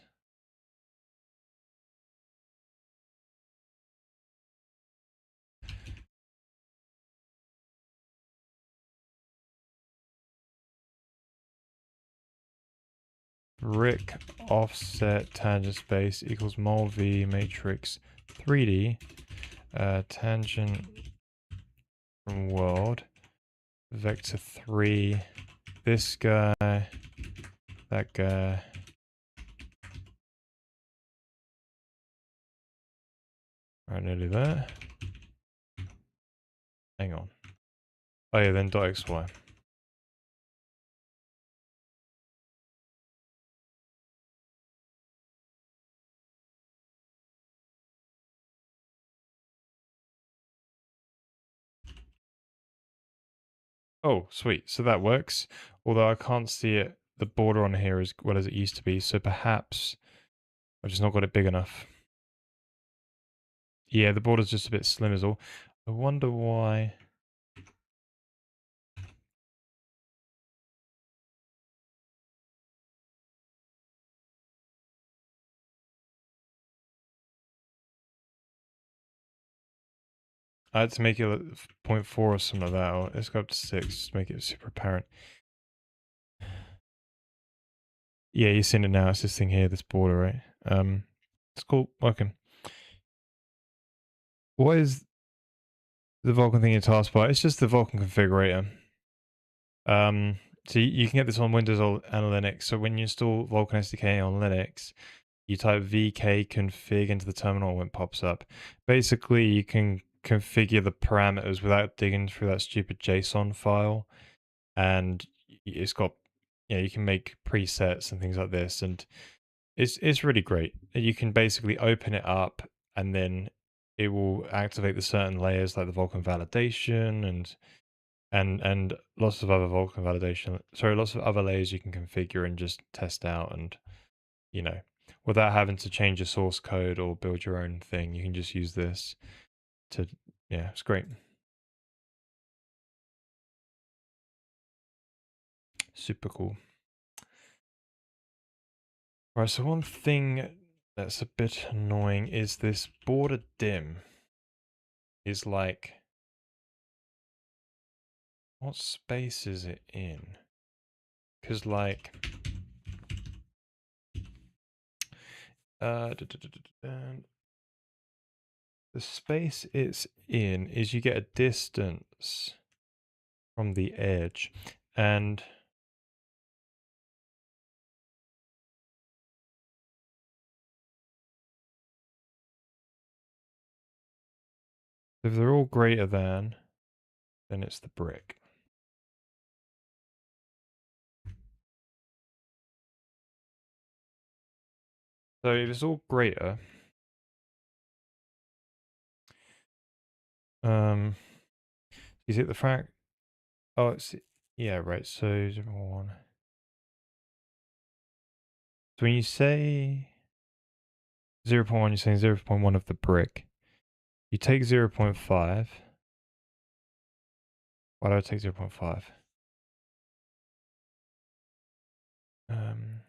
brick offset tangent space equals mol v matrix 3D tangent from world vector 3, this guy, that guy. Alright, nearly there. Hang on. Oh yeah, then dot xy. Oh, sweet. So that works. Although I can't see it, the border on here as well as it used to be. So perhaps I've just not got it big enough. Yeah, the border's just a bit slim as all. I wonder why. I had to make it like 0.4 or something like that. Or let's go up to 6 just to make it super apparent. Yeah, you're seeing it now. It's this thing here, this border, right? It's cool. Working. What is the Vulkan thing in taskbar? It's just the Vulkan configurator. So you can get this on Windows and Linux. So when you install Vulkan SDK on Linux, you type vk-config into the terminal when it pops up. Basically, you can configure the parameters without digging through that stupid JSON file. And it's got, you can make presets and things like this. And it's really great. You can basically open it up and then it will activate the certain layers like the Vulkan validation and lots of other Vulkan validation. Sorry, lots of other layers you can configure and just test out and without having to change your source code or build your own thing. You can just use this to, it's great. Super cool. Right, so one thing that's a bit annoying is this border dim is like, what space is it in? Because like, the space it's in is you get a distance from the edge, and if they're all greater than, then it's the brick. So if it's all greater, is it the fact? Oh, it's, yeah, right. So 0 1. So when you say 0.1, you're saying 0.1 of the brick. You take 0.5. Why do I take 0.5? Um,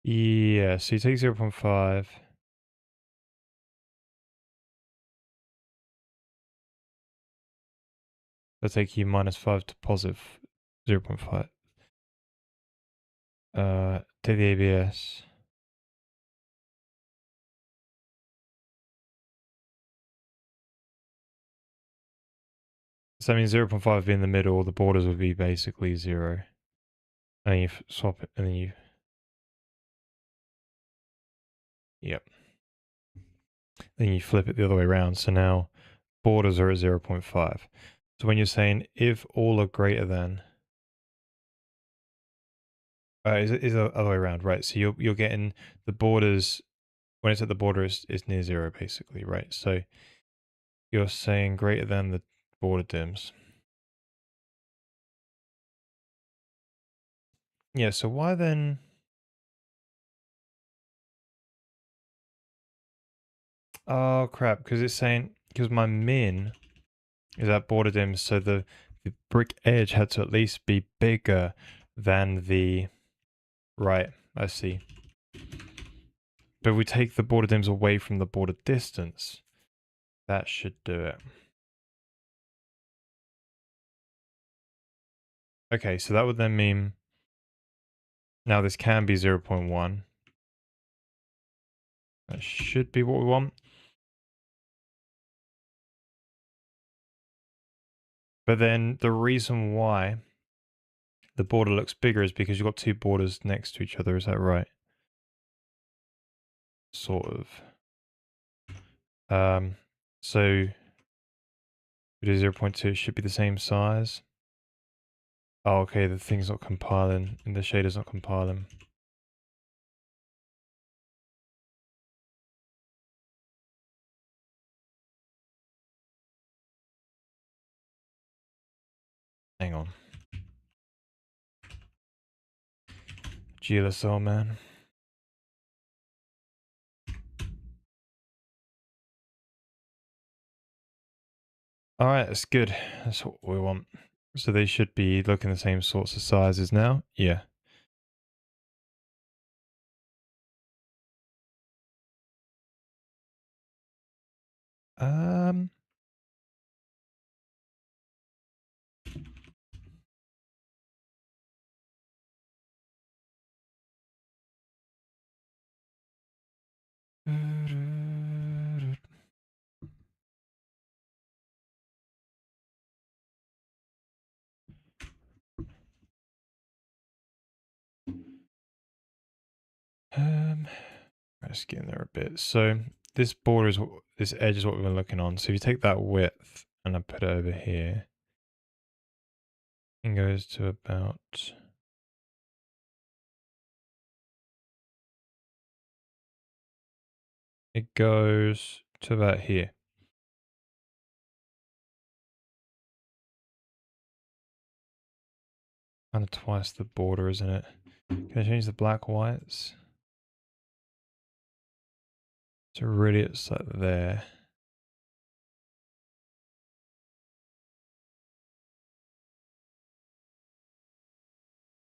yeah, so you take 0.5. That'll take you -5 to positive 0.5. Take the ABS. So that means 0.5 be in the middle, the borders would be basically 0. And then you swap it, and then you... Yep. Then you flip it the other way around, so now borders are at 0.5. So when you're saying if all are greater than... is the other way around, right? So you're getting the borders... When it's at the border, it's near 0, basically, right? So you're saying greater than the border dims. Yeah, so why then... Oh, crap, because it's saying... Because my min is at border dims, so the brick edge had to at least be bigger than the... Right, I see. But if we take the border dims away from the border distance, that should do it. Okay, so that would then mean... Now this can be 0.1. That should be what we want. But then the reason why the border looks bigger is because you've got two borders next to each other, is that right? Sort of. So we do 0.2, it should be the same size. Oh, okay, the thing's not compiling, and the shader's not compiling. Hang on. GLSL, man. Alright, that's good. That's what we want. So they should be looking the same sorts of sizes now. Yeah. Um, let's get in there a bit. So this border is this edge is what we've been looking on. So if you take that width and I put it over here, it goes to about... It goes to about here. Kind of twice the border, isn't it? Can I change the black whites? So really it's like there.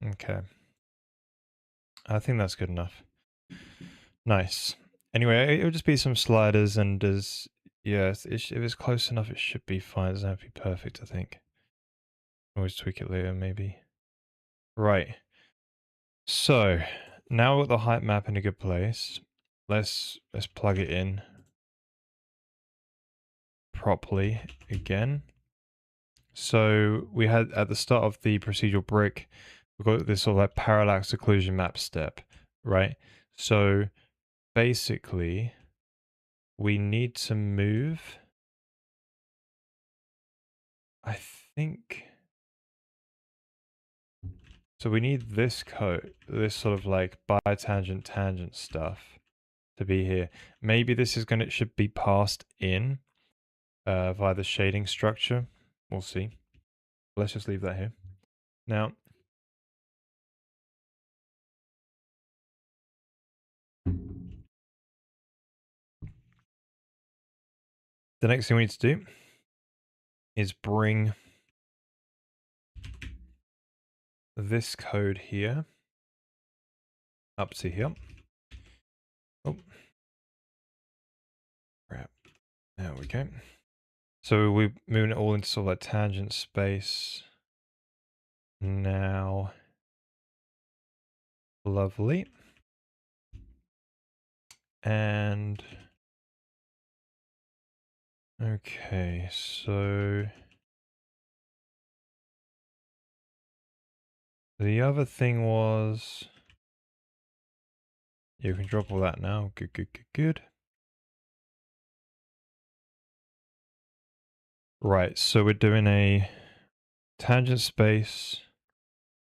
Okay. I think that's good enough. Nice. Anyway, it'll just be some sliders and yeah, if it's close enough, it should be fine. It doesn't have to be perfect, I think. Always tweak it later, maybe. Right. So now we've got the height map in a good place. Let's plug it in properly again. So we had at the start of the procedural brick, we've got this sort of like parallax occlusion map step, right? So basically we need to move, I think, so we need this code, this sort of like biotangent tangent stuff to be here. Maybe this is gonna, it should be passed in via the shading structure. We'll see. Let's just leave that here. Now, the next thing we need to do is bring this code here up to here. Oh, crap. There we go. So we're moving it all into sort of like tangent space. Now, lovely. And okay, so the other thing was, you can drop all that now. Good, good, good, good. Right, so we're doing a tangent space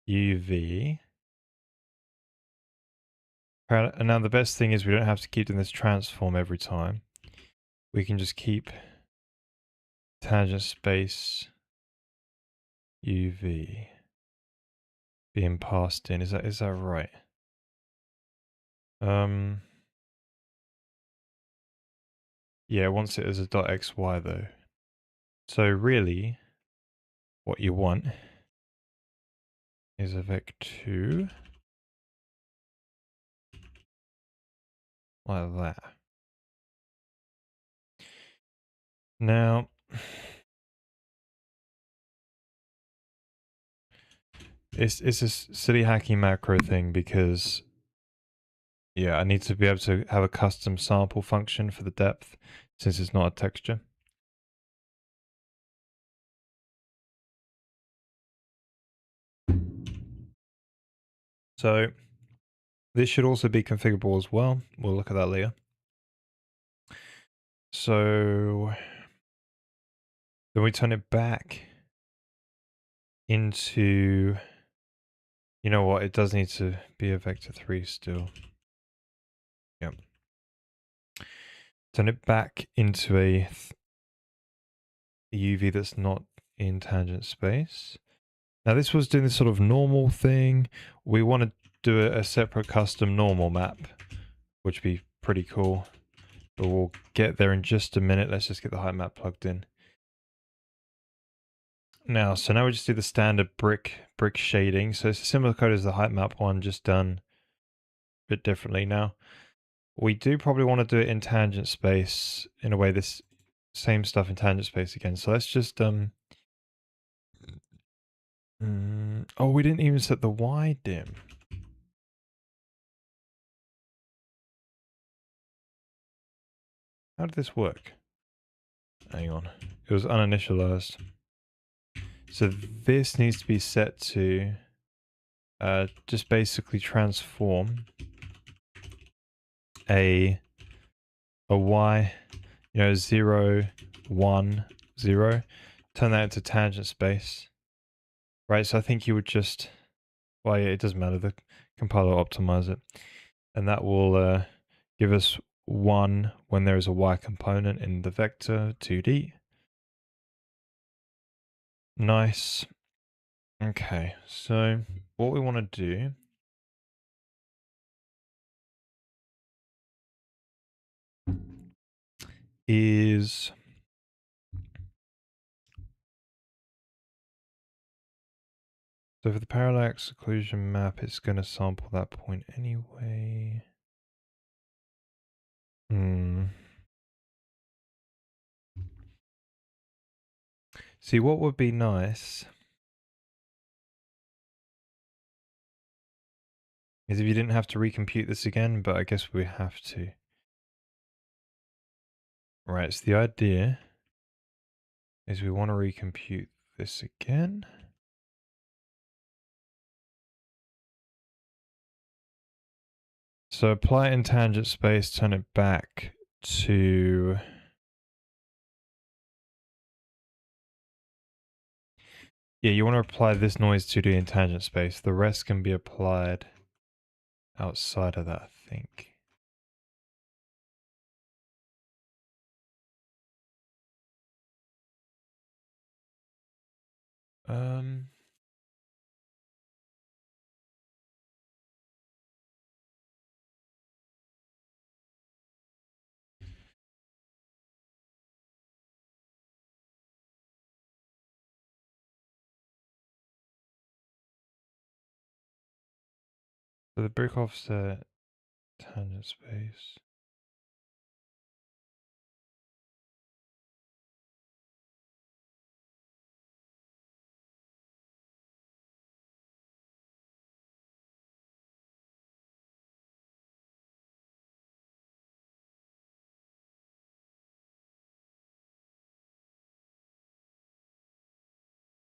UV. And now the best thing is we don't have to keep doing this transform every time. We can just keep tangent space UV being passed in. Is that right? Yeah, it wants it as a .xy though. So really, what you want is a vec2 like that. Now, it's a silly hacky macro thing because, yeah, I need to be able to have a custom sample function for the depth since it's not a texture. So this should also be configurable as well. We'll look at that later. So then we turn it back into, you know what, it does need to be a vector3 still. Yep. Turn it back into a UV that's not in tangent space. Now this was doing this sort of normal thing. We want to do a separate custom normal map, which would be pretty cool. But we'll get there in just a minute. Let's just get the height map plugged in. Now we just do the standard brick shading. So it's a similar code as the height map one, just done a bit differently. Now we do probably want to do it in tangent space in a way. This same stuff in tangent space again. So let's just oh, we didn't even set the Y dim. How did this work? Hang on. It was uninitialized. So this needs to be set to just basically transform a Y, 0, 1, 0, turn that into tangent space. Right, so I think you would just, well, yeah, it doesn't matter, the compiler will optimize it. And that will give us 1 when there is a Y component in the vector 2D. Nice. Okay, so what we want to do is so for the parallax occlusion map, it's going to sample that point anyway. See, what would be nice is if you didn't have to recompute this again, but I guess we have to. Right, so the idea is we want to recompute this again. So apply it in tangent space, turn it back to... Yeah, you want to apply this noise 2D in tangent space. The rest can be applied outside of that, I think. Um... So the brick offset, tangent space.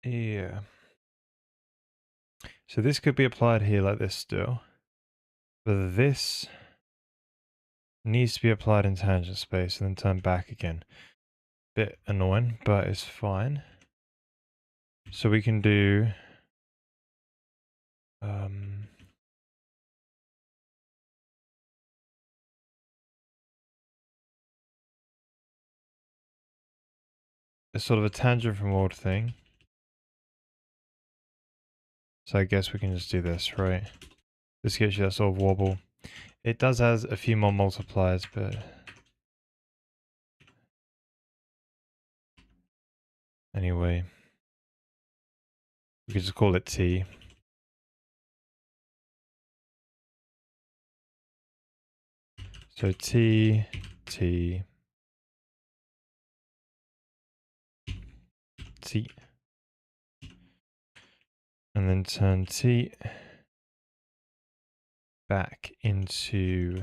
Yeah. So this could be applied here like this still. But this needs to be applied in tangent space and then turn back again. Bit annoying, but it's fine. So we can do a sort of a tangent from world thing. So I guess we can just do this, right? This gives you that sort of wobble. It does has a few more multipliers, but anyway, we could just call it T. So T, T, T, and then turn T back into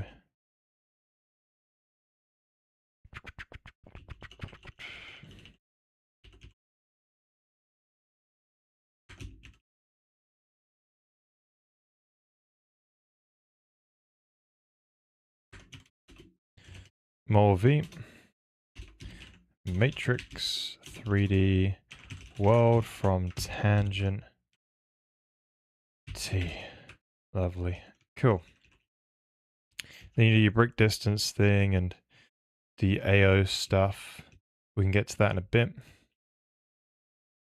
mol V, matrix 3D world from tangent T. Lovely. Cool. Then you do your brick distance thing and the AO stuff. We can get to that in a bit.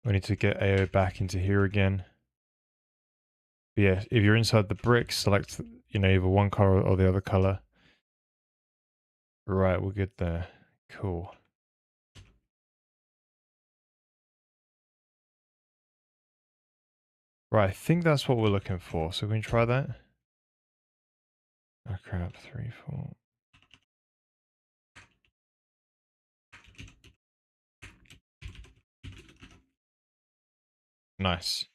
We need to get AO back into here again. But yeah, if you're inside the brick, select, either one color or the other color. Right, we're good there. Cool. Right, I think that's what we're looking for. So we can try that. Oh crap, 3, 4. Nice.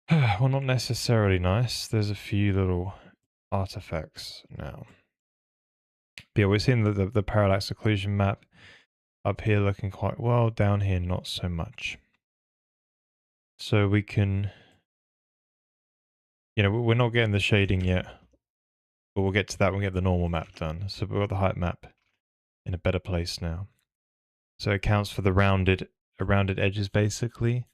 Well, not necessarily nice. There's a few little artifacts now. But yeah, we're seeing the parallax occlusion map up here looking quite well. Down here, not so much. So we can, we're not getting the shading yet, but we'll get to that when we get the normal map done. So we've got the height map in a better place now. So it accounts for the rounded edges basically.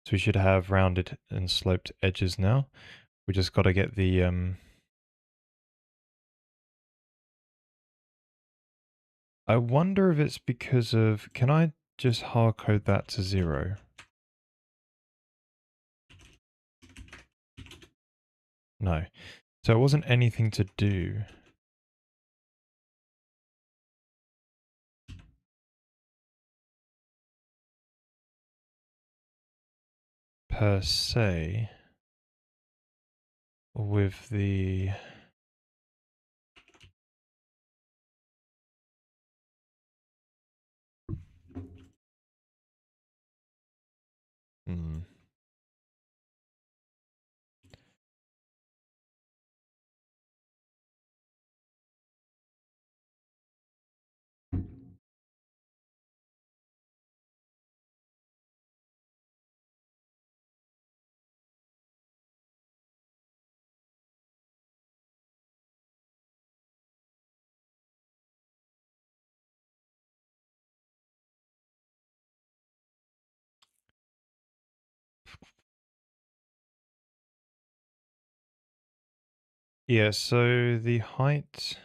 So we should have rounded and sloped edges now. We just got to get the I wonder if it's because of, can I just hard code that to 0? No. So it wasn't anything to do per se with the... Hmm. Yeah, so the height,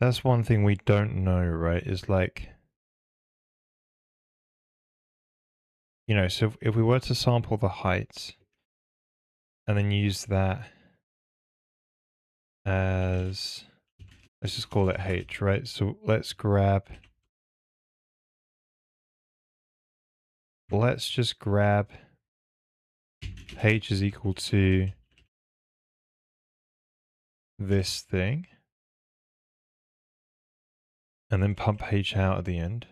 that's one thing we don't know, right? Is like, you know, so if we were to sample the height and then use that as, let's just call it h, right? So let's just grab h is equal to this thing and then pump h out at the end.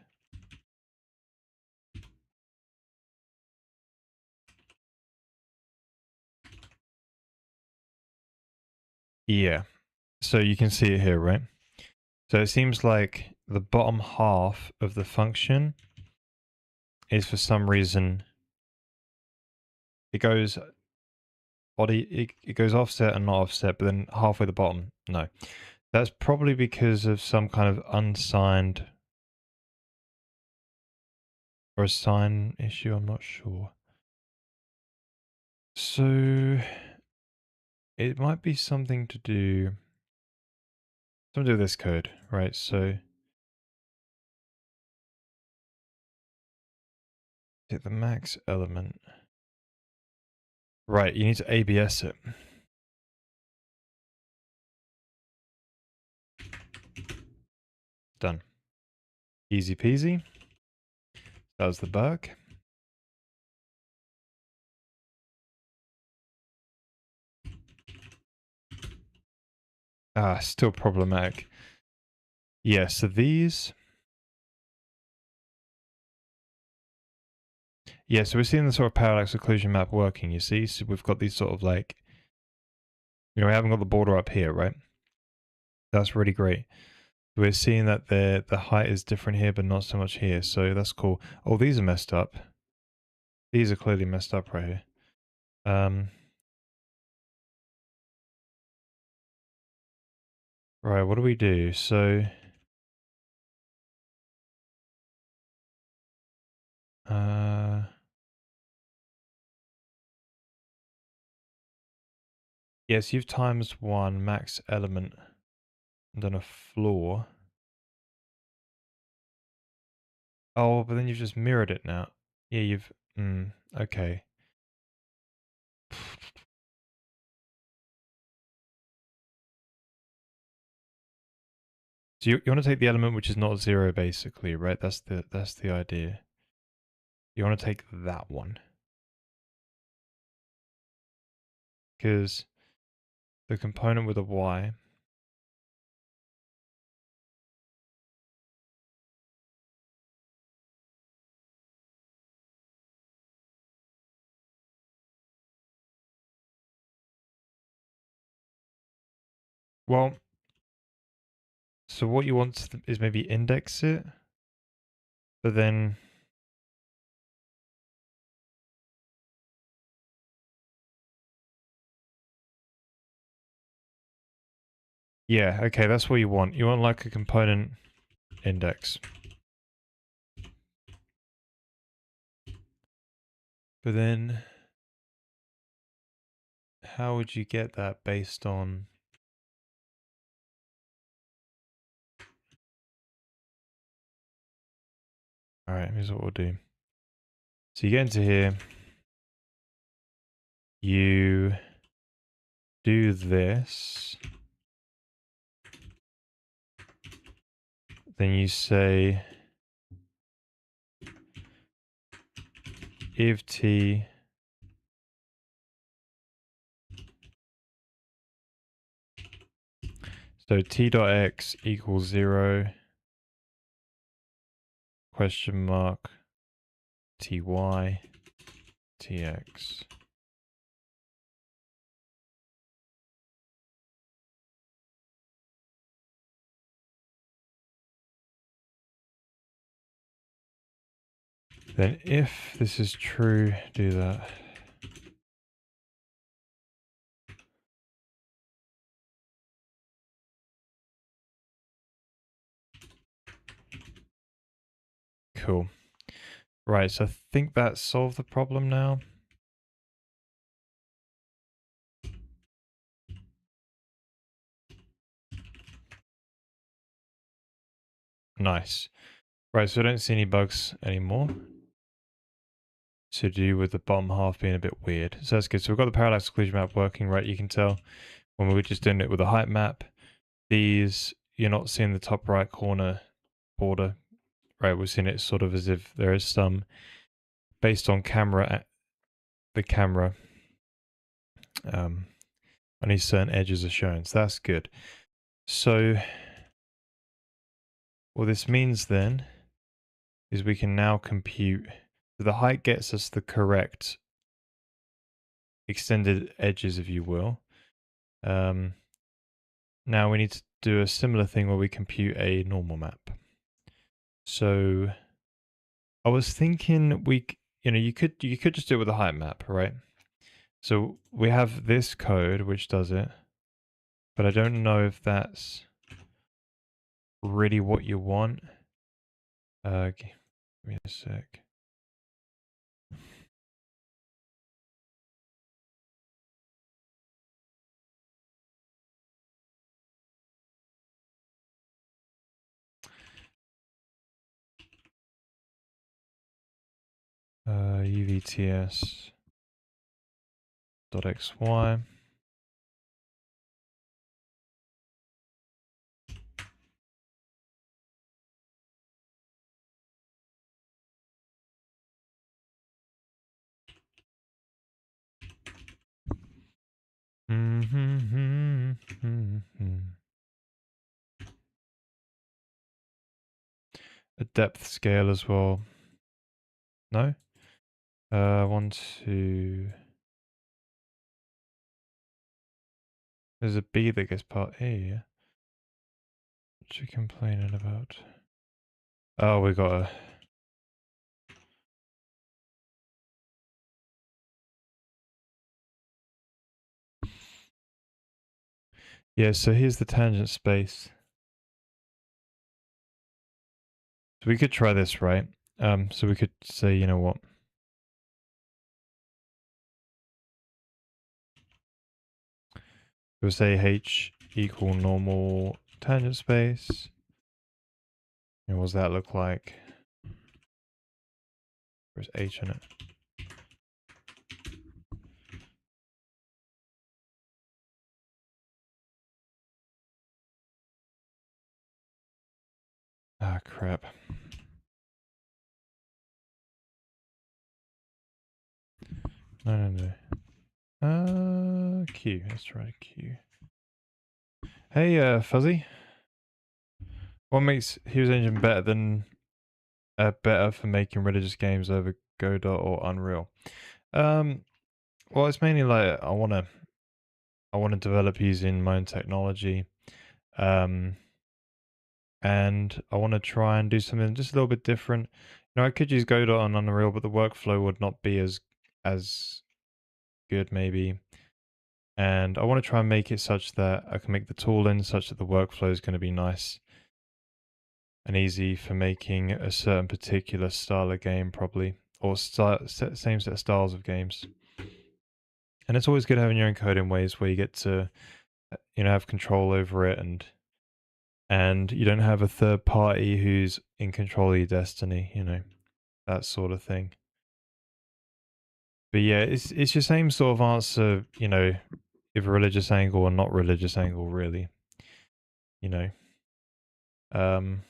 Yeah, so you can see it here, right? So it seems like the bottom half of the function is for some reason, it goes it goes offset and not offset, but then halfway the bottom, no. That's probably because of some kind of unsigned or a sign issue, I'm not sure. So it might be something to do with this code, right? So hit the max element. Right, you need to ABS it. Done. Easy peasy. That was the bug. Ah, still problematic. Yeah, so these... Yeah, so we're seeing the sort of parallax occlusion map working, you see? So we've got these sort of like... You know, we haven't got the border up here, right? That's really great. We're seeing that the height is different here, but not so much here, so that's cool. Oh, these are messed up. These are clearly messed up right here. Right, what do we do? So... yes, you've times 1 max element and then a floor. Oh, but then you've just mirrored it now. Yeah, you've... okay. So you want to take the element which is not 0, basically, right? That's the idea. You want to take that one. Because the component with a y... Well, so what you want is maybe index it, but then... Yeah, okay, that's what you want. You want like a component index. But then... how would you get that based on... Alright, here's what we'll do. So you get into here, you do this, then you say if t so t dot x equals 0 question mark ty tx. Then if this is true, do that. Cool. Right, so I think that solved the problem now. Nice. Right, so I don't see any bugs anymore to do with the bottom half being a bit weird. So that's good. So we've got the parallax occlusion map working, right? You can tell when we were just doing it with a height map, these, you're not seeing the top right corner border, right? We're seeing it sort of as if there is some, based on the camera, only certain edges are shown. So that's good. So what this means then is we can now compute. The height gets us the correct extended edges, if you will. Now we need to do a similar thing where we compute a normal map. So I was thinking you could just do it with a height map, right? So we have this code which does it, but I don't know if that's really what you want. Give me a sec. UVTS .xy. A depth scale as well. No? 1, 2. There's a B that gets part A. What you complaining about? Oh, we got a. Yeah, so here's the tangent space. So we could try this, right? So we could say, you know what? We'll say h equal normal tangent space. And what does that look like? Where's h in it? Ah, crap. No. Q. Let's try Q. Hey, Fuzzy. What makes Heroes Engine better for making religious games over Godot or Unreal? Well, it's mainly like I wanna develop using my own technology, and I want to try and do something just a little bit different. I could use Godot on Unreal, but the workflow would not be as good maybe. And I want to try and make it such that I can make the tooling such that the workflow is going to be nice and easy for making a certain particular style of game, probably, or same set of styles of games. And it's always good having your own code in ways where you get to, have control over it, and you don't have a third party who's in control of your destiny, that sort of thing. But yeah, it's your same sort of answer, give a religious angle or not religious angle, really. You know. Um,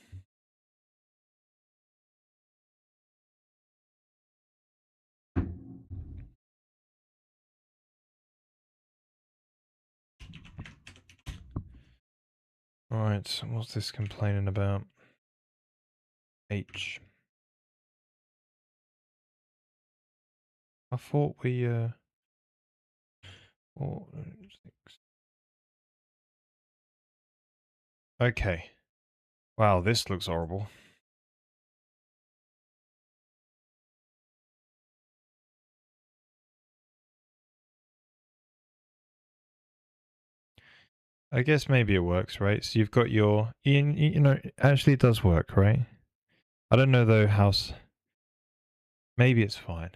Alright, so what's this complaining about? H. I thought we, 4, 6. Okay. Wow, this looks horrible. I guess maybe it works, right? So you've got your, you know, actually it does work, right? I don't know though how, maybe it's fine.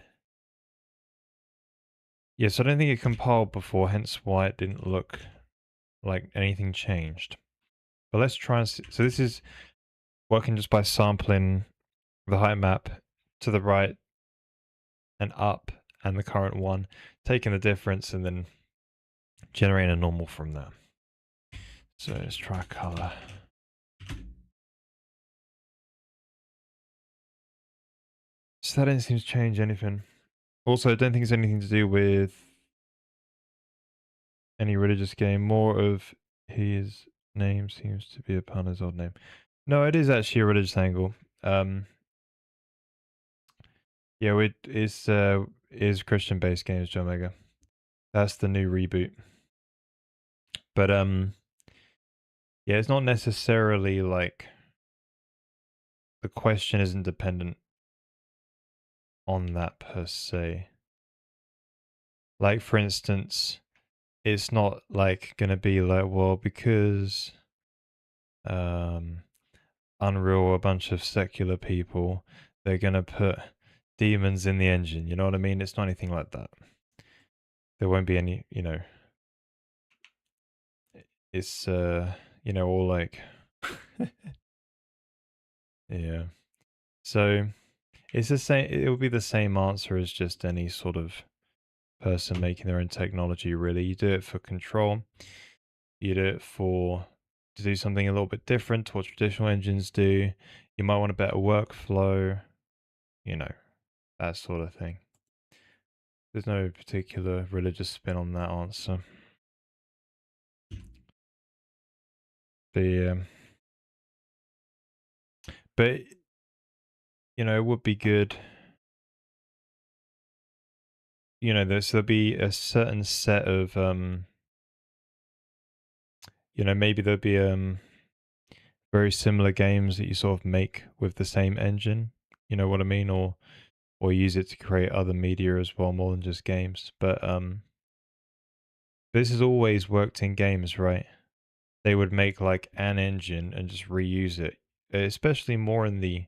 Yes, I don't think it compiled before, hence why it didn't look like anything changed. But let's try and see. So this is working just by sampling the height map to the right and up and the current one, taking the difference and then generating a normal from that. So let's try color. So that didn't seem to change anything. Also, I don't think it's anything to do with any religious game. More of his name seems to be upon his old name. No, it is actually a religious angle. Yeah, it is Christian-based games, John Mega. That's the new reboot. But yeah, it's not necessarily like the question isn't dependent on that per se. Like for instance, it's not like gonna be like, well, because Unreal are a bunch of secular people, they're gonna put demons in the engine. You know what I mean? It's not anything like that. There won't be any, you know. It's you know, all like yeah. So it's the same. It will be the same answer as just any sort of person making their own technology. Really, you do it for control. You do it for to do something a little bit different to what traditional engines do. You might want a better workflow. You know, that sort of thing. There's no particular religious spin on that answer. The but you know, it would be good. You know, there'll be a certain set of you know, maybe there'll be very similar games that you sort of make with the same engine. You know what I mean? Or use it to create other media as well, more than just games. But this has always worked in games, right? They would make like an engine and just reuse it. Especially more in the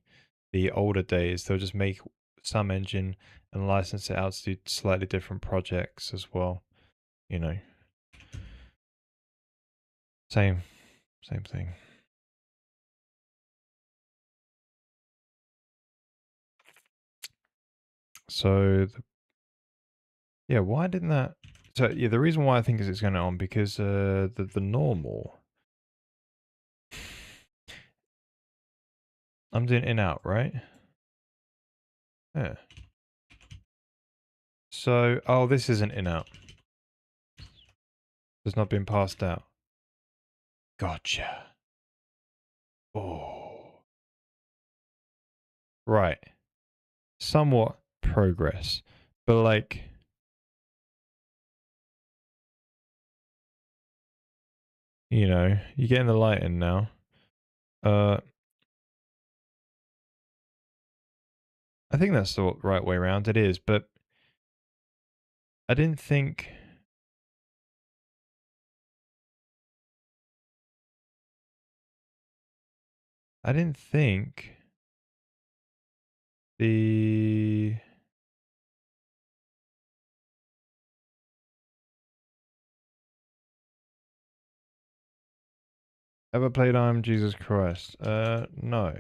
older days, they'll just make some engine and license it out to do slightly different projects as well. You know, same thing. So yeah, why didn't that? So yeah, the reason why I think is it's going on because the normal. I'm doing in out, right? Yeah. So oh, this isn't in out. It's not been passed out. Gotcha. Oh. Right. Somewhat progress, but like you know, you're getting the light in now. Uh, I think that's the right way around. It is, but I didn't think. I didn't think the. Ever played I'm Jesus Christ? No.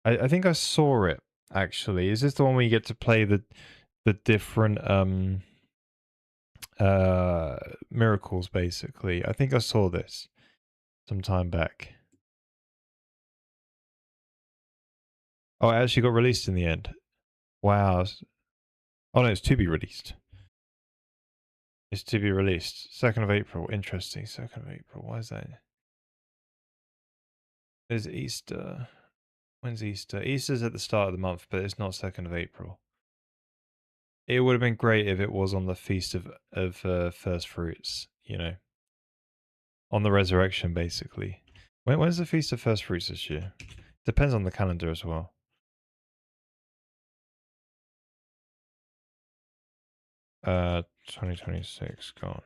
I think I saw it. actually. Is this the one where you get to play the different uh miracles basically? I think I saw this some time back. Oh, it actually got released in the end. Wow. Oh no, it's to be released. It's to be released. 2nd of April. Interesting. 2nd of April. Why is that? Is Easter. When's Easter? Easter's at the start of the month, but it's not 2nd of April. It would have been great if it was on the Feast of First Fruits, you know, on the resurrection, basically. When's the Feast of First Fruits this year? Depends on the calendar as well. 2026 gone.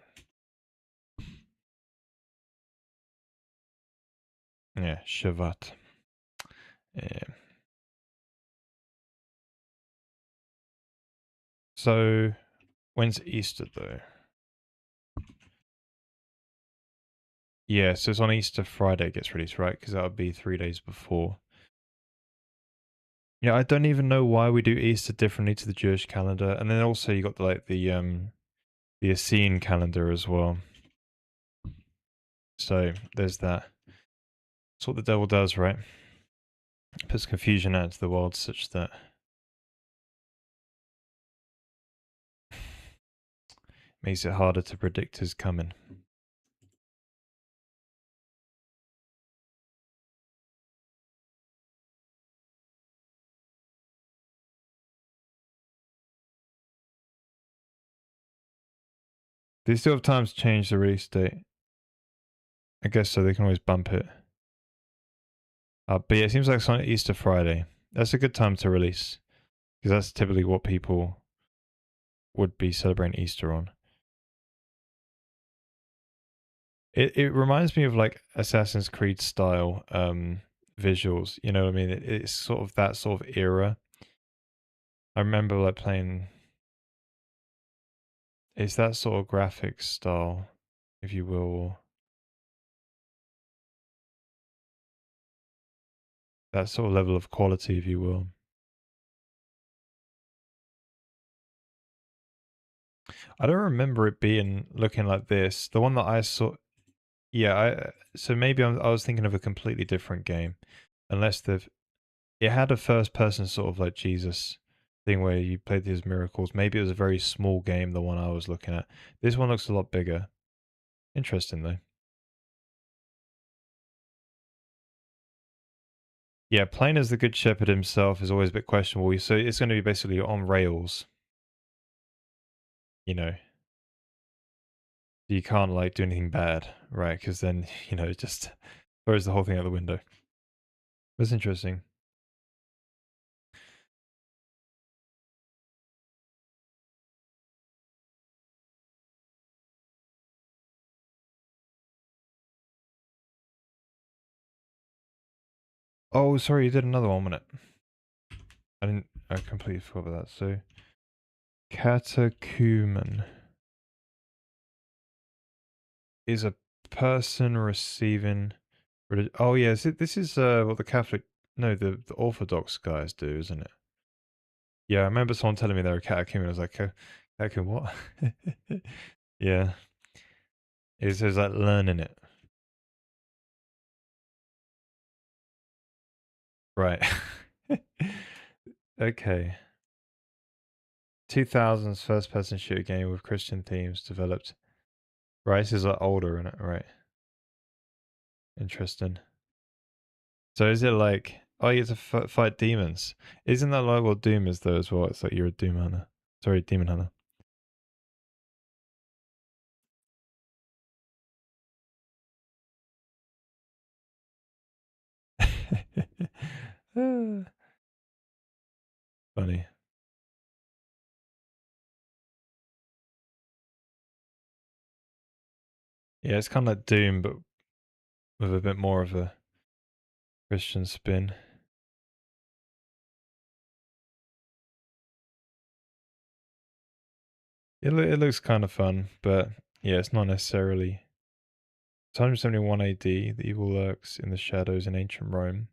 Yeah, Shavat. Yeah. So, when's Easter though? Yeah, so it's on Easter Friday it gets released, right? Because that would be 3 days before. Yeah, I don't even know why we do Easter differently to the Jewish calendar, and then also you got the Essene calendar as well. So there's that. That's what the devil does, right? Puts confusion out into the world such that makes it harder to predict his coming. Do they still have time to change the release date? I guess so. They can always bump it. But yeah, it seems like it's on Easter Friday. That's a good time to release because that's typically what people would be celebrating Easter on. It reminds me of like Assassin's Creed style visuals. You know what I mean? It's sort of that sort of era. I remember like playing. It's that sort of graphics style, if you will. That sort of level of quality, if you will. I don't remember it being looking like this. The one that I saw, yeah. So maybe I was thinking of a completely different game, unless it had a first person sort of like Jesus thing where you played these miracles. Maybe it was a very small game, the one I was looking at. This one looks a lot bigger. Interesting though. Yeah, playing as the Good Shepherd himself is always a bit questionable. So it's going to be basically on rails, you know. You can't like do anything bad, right? Because then it just throws the whole thing out the window. That's interesting. Oh, sorry, you did another 1 minute. I completely forgot about that. So, catechumen is a person receiving. Oh yeah, this is what the Catholic, no, the Orthodox guys do, isn't it? Yeah, I remember someone telling me they were a catechumen. I was like, catechumen what? Yeah, it says like learning it, right? Okay. 2000's first person shooter game with Christian themes developed. Right, this is like older, isn't it? Right. Interesting. So is it like, oh, you have to fight demons? Isn't that like what Doom is though as well? It's like you're a Doom hunter. Sorry, demon hunter. Funny. Yeah, it's kind of like Doom, but with a bit more of a Christian spin. It looks kind of fun, but yeah, it's not necessarily. It's 171 AD. The evil lurks in the shadows in ancient Rome.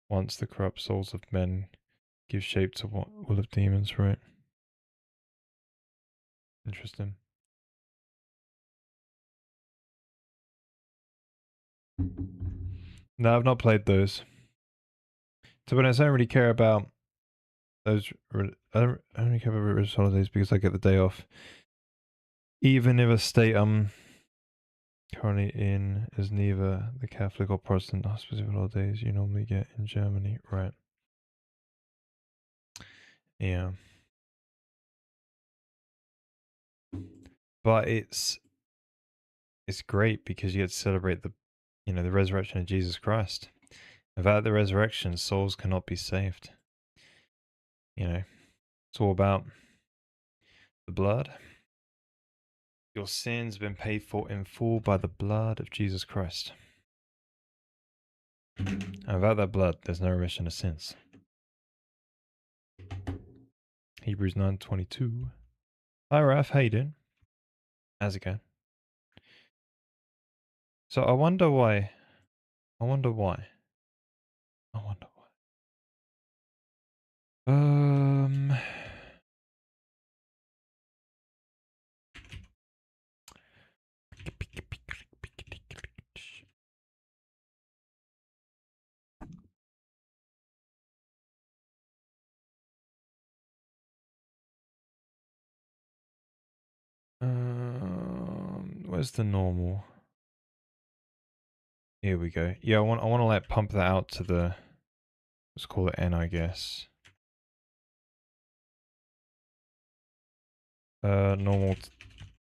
Once the corrupt souls of men Give shape to what will of demons, right? Interesting. No, I've not played those. To be honest, I don't really care about those. I don't really care about religious holidays because I get the day off. Even if a state I'm currently in is neither the Catholic or Protestant specific holidays you normally get in Germany, right? Yeah. But it's great because you get to celebrate the resurrection of Jesus Christ. Without the resurrection, souls cannot be saved. It's all about the blood. Your sins have been paid for in full by the blood of Jesus Christ. And without that blood, there's no remission of sins. Hebrews 9:22. Hi Raf, how you doing? How's it going? So I wonder why. I wonder why. Um. Where's the normal? Here we go. Yeah, I want to like pump that out to the, let's call it N, I guess. Normal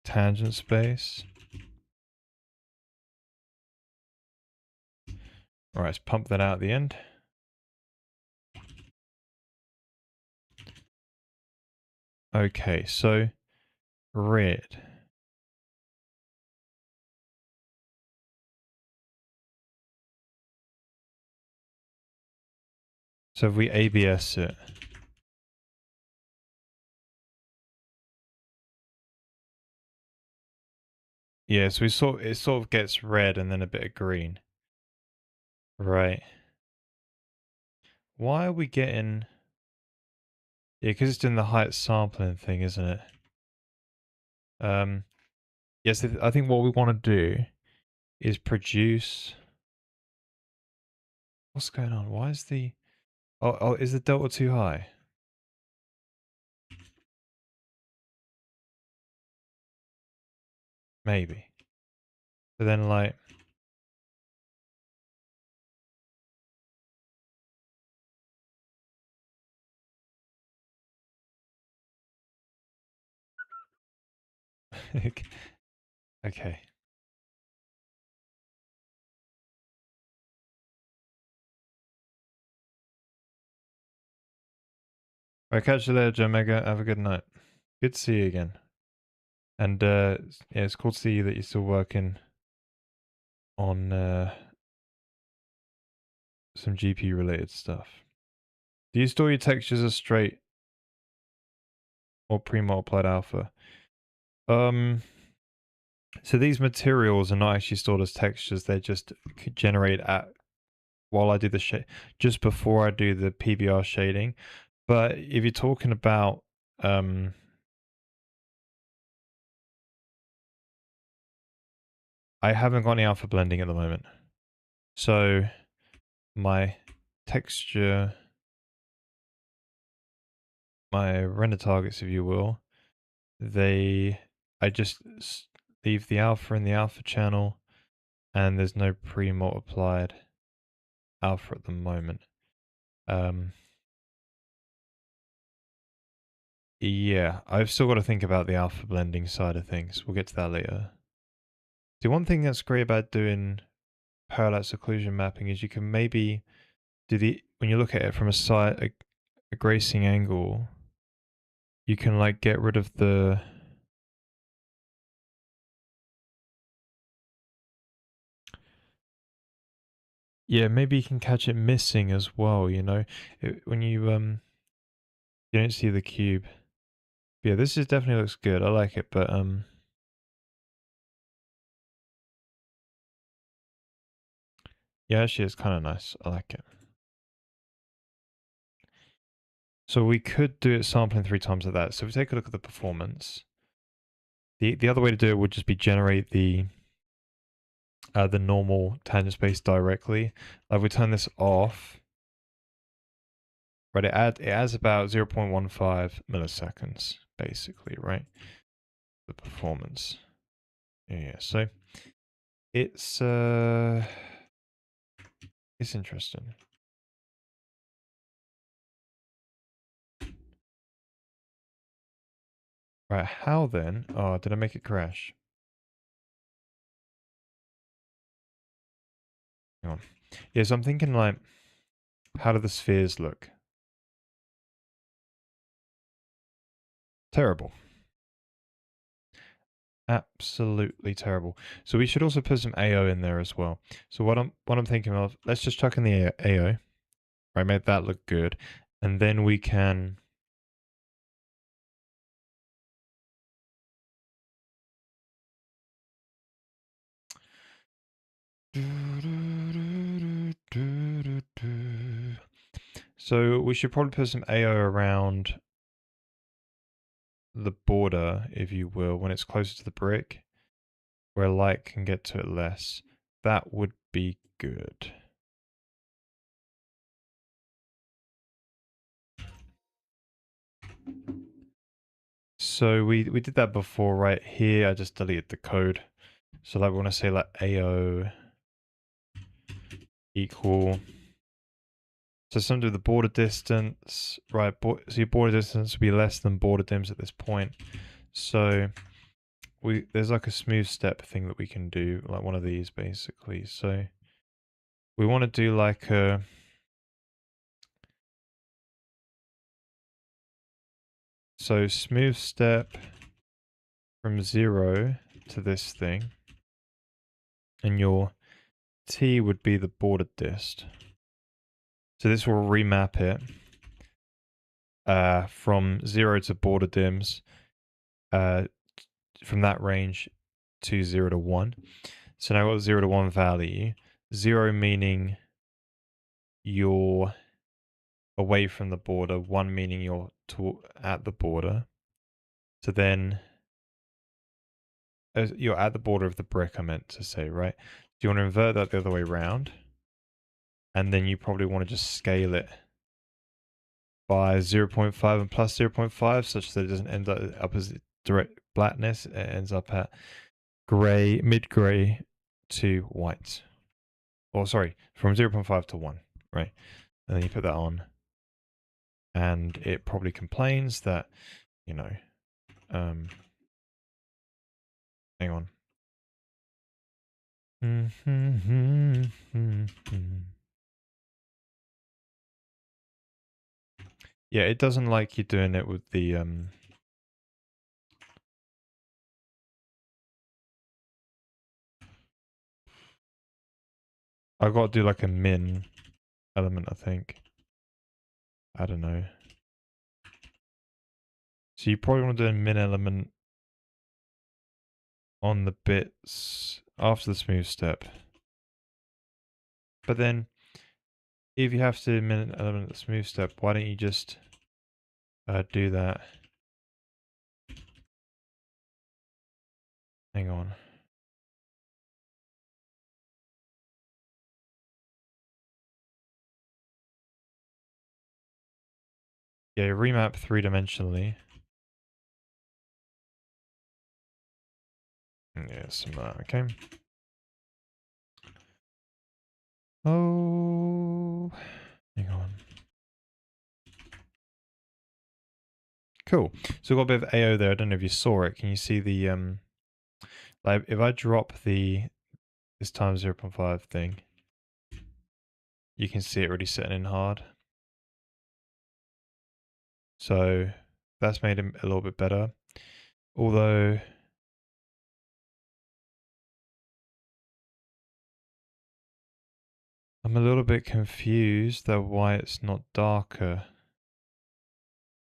tangent space. All right, let's pump that out at the end. Okay, so red. So if we ABS it, yeah, so it sort of gets red and then a bit of green. Right. Why are we getting... Yeah, because it's doing the height sampling thing, isn't it? Yes, I think what we want to do is produce... What's going on? Why is the... Oh, is the delta too high? Maybe. But then, like... Okay. Alright, catch you later, Jamega. Have a good night. Good to see you again. And, yeah, it's cool to see that you're still working on, some GPU related stuff. Do you store your textures as straight or pre-multiplied alpha? So these materials are not actually stored as textures, they're just generated while I do the just before I do the PBR shading. But if you're talking about I haven't got any alpha blending at the moment. So my texture, my render targets, if you will, I just leave the alpha in the alpha channel, and there's no pre-multiplied alpha at the moment. Yeah, I've still got to think about the alpha blending side of things. We'll get to that later. The one thing that's great about doing parallax occlusion mapping is you can maybe do when you look at it from a gracing angle, you can like get rid of the... Yeah, maybe you can catch it missing as well, when you don't see the cube. Yeah, this definitely looks good. I like it, but yeah, actually it's kind of nice. I like it. So we could do it sampling 3 times at that. So if we take a look at the performance, the other way to do it would just be generate the normal tangent space directly. Like we turn this off, right? It adds about 0.15 milliseconds, basically, right? The performance. Yeah. So it's interesting. Right, how then? Oh, did I make it crash? Hang on. Yeah, so I'm thinking like, how do the spheres look? Terrible. Absolutely terrible. So we should also put some AO in there as well. So what I'm thinking of, let's just chuck in the AO, right? Make that look good, and then we can. So we should probably put some AO around the border, if you will, when it's closer to the brick, where light can get to it less. That would be good. So we did that before, right? Here I just deleted the code. So like we want to say like AO equal. So some do the border distance, right? So your border distance will be less than border dims at this point. So there's like a smooth step thing that we can do, like one of these basically. So we want to do like a. So smooth step from 0 to this thing, and your T would be the border dist. So this will remap it from 0 to border dims, from that range to 0 to 1. So now I've got 0 to 1 value. 0 meaning you're away from the border, 1 meaning you're at the border. So then you're at the border of the brick, I meant to say, right? Do you want to invert that the other way around? And then you probably want to just scale it by 0.5 and plus 0.5 such that it doesn't end up as direct blackness. It ends up at gray, mid-gray to white. Or sorry, from 0.5 to 1, right? And then you put that on. And it probably complains that, you know, hang on. Yeah, it doesn't like you doing it with the I've got to do like a min element, I think. I don't know. So you probably want to do a min element on the bits after the smooth step. But then if you have to min element the smooth step, why don't you just do that? Hang on. Yeah, remap 3-dimensionally. Yeah, some okay. Oh, hang on. Cool. So we've got a bit of AO there. I don't know if you saw it. Can you see the like if I drop this times 0.5 thing, you can see it already setting in hard. So that's made it a little bit better. Although I'm a little bit confused though why it's not darker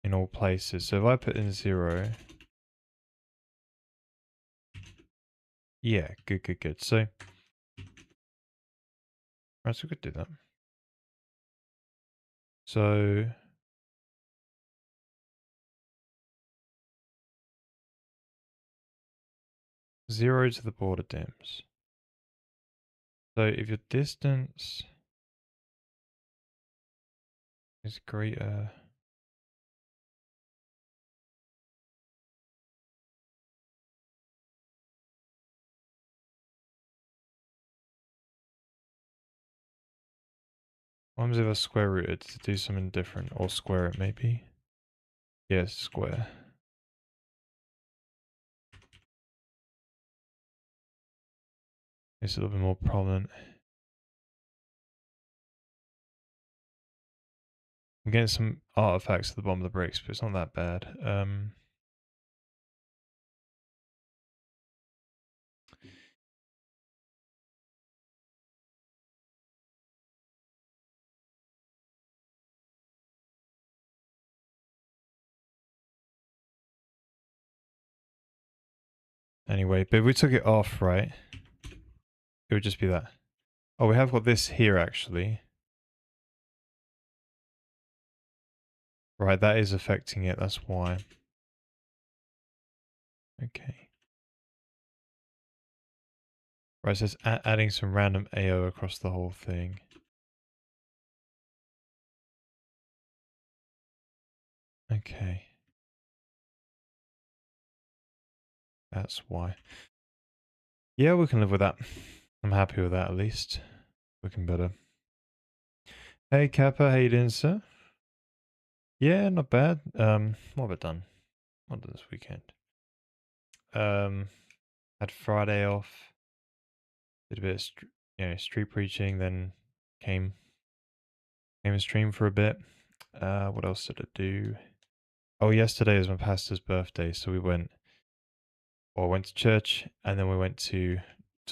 in all places. So if I put in 0, yeah, good. So right, so we could do that. So 0 to the border dims. So if your distance is greater... What happens if I square root it to do something different? Or square it maybe? Yes, square. It's a little bit more prominent. I'm getting some artifacts at the bottom of the bricks, but it's not that bad. Anyway, but if we took it off, right, it would just be that. Oh, we have got this here, actually. Right, that is affecting it, that's why. Okay. Right, so it's adding some random AO across the whole thing. Okay. That's why. Yeah, we can live with that. I'm happy with that, at least. Looking better. Hey, Kappa, how you doing, sir? Yeah, not bad. What have I done? What did this weekend? Had Friday off. Did a bit of street preaching, then came and streamed for a bit. What else did I do? Oh, yesterday was my pastor's birthday, so we went to church, and then we went to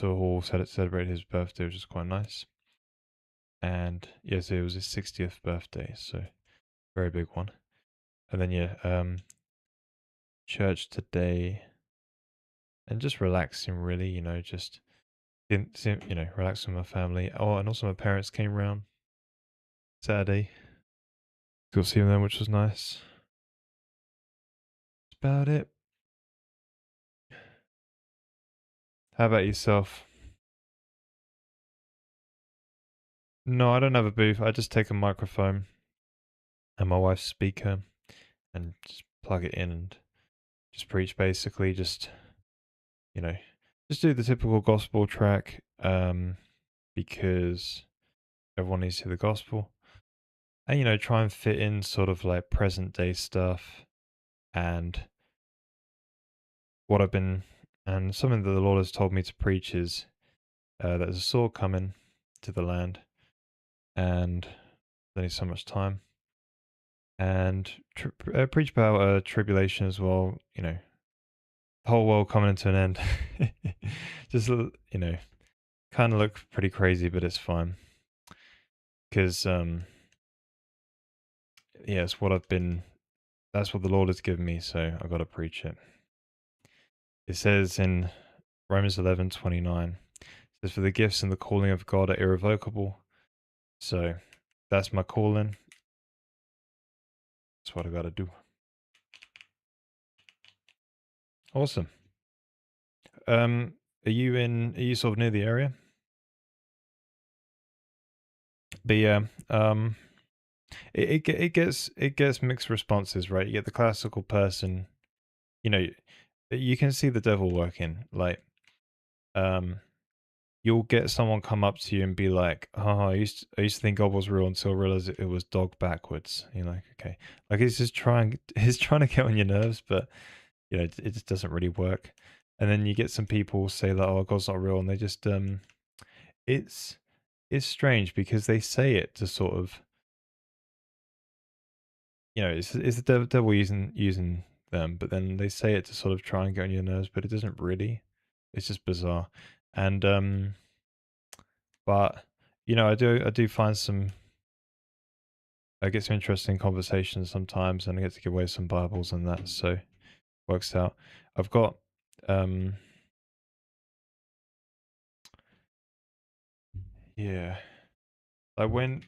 a hall to celebrate his birthday, which was quite nice. And yes, it was his 60th birthday, so very big one. And then church today, and just relaxing really, just relaxing with my family. Oh, and also my parents came round Saturday. Got to see them, which was nice. That's about it. How about yourself? No, I don't have a booth. I just take a microphone and my wife's speaker and just plug it in and just preach basically. Just, just do the typical gospel track because everyone needs to hear the gospel. And, try and fit in sort of like present day stuff and what I've been, and something that the Lord has told me to preach is there's a sword coming to the land and there's only so much time. And preach about tribulation as well, the whole world coming to an end. Just, kind of look pretty crazy, but it's fine. Because, it's that's what the Lord has given me, so I've got to preach it. It says in Romans 11:29, it says, for the gifts and the calling of God are irrevocable. So that's my calling. That's what I got to do. Awesome. Are you sort of near the area? But yeah, it gets mixed responses, right? You get the classical person, you know, you can see the devil working. Like, you'll get someone come up to you and be like, "Oh, I used to think God was real until I realized it was dog backwards." You're like, okay, like he's trying to get on your nerves, but it just doesn't really work. And then you get some people say that, "Oh, God's not real," and they just it's it's strange because they say it to sort of, it's the devil using them, but then they say it to sort of try and get on your nerves, but it doesn't really. It's just bizarre, and but I do find I get some interesting conversations sometimes, and I get to give away some Bibles and that, so works out. I've got yeah, like when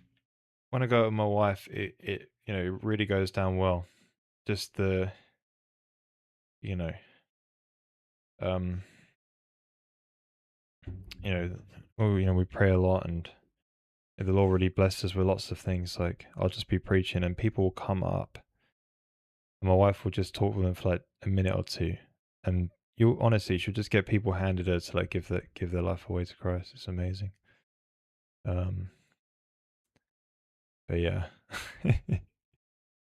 I go with my wife, it it really goes down well. Just the you know um you know, we pray a lot, and the Lord really blesses us with lots of things. Like I'll just be preaching, and people will come up, and my wife will just talk with them for like a minute or two, and you honestly she'll just get people handed her to like give their life away to Christ. It's amazing. Um, but yeah.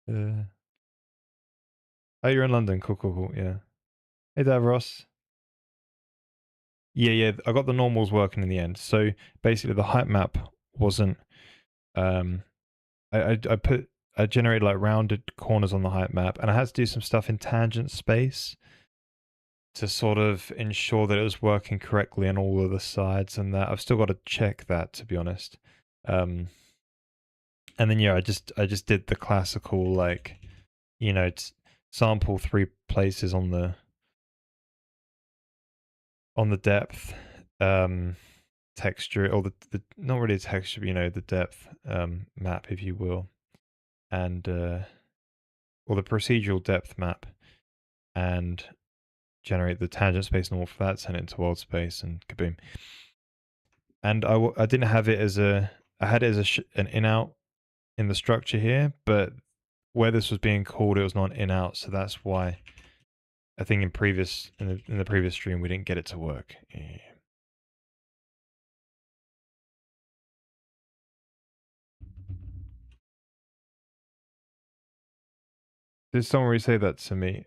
uh, oh, you're in London. Cool, cool, cool. Yeah. Hey there, Ross. Yeah, yeah. I got the normals working in the end. So basically, the height map wasn't. Um, I generated like rounded corners on the height map, and I had to do some stuff in tangent space to sort of ensure that it was working correctly on all of the sides, and that I've still got to check that, to be honest. Um, and then yeah, I just did the classical, like, sample 3 places on the depth, texture, or the not really a texture, but, the depth map, if you will, and or the procedural depth map, and generate the tangent space normal for that, send it into world space, and kaboom. And I didn't have it as I had it as an in out in the structure here, but where this was being called, it was not an in out, so that's why I think in the previous stream we didn't get it to work. Yeah. Did someone really say that to me?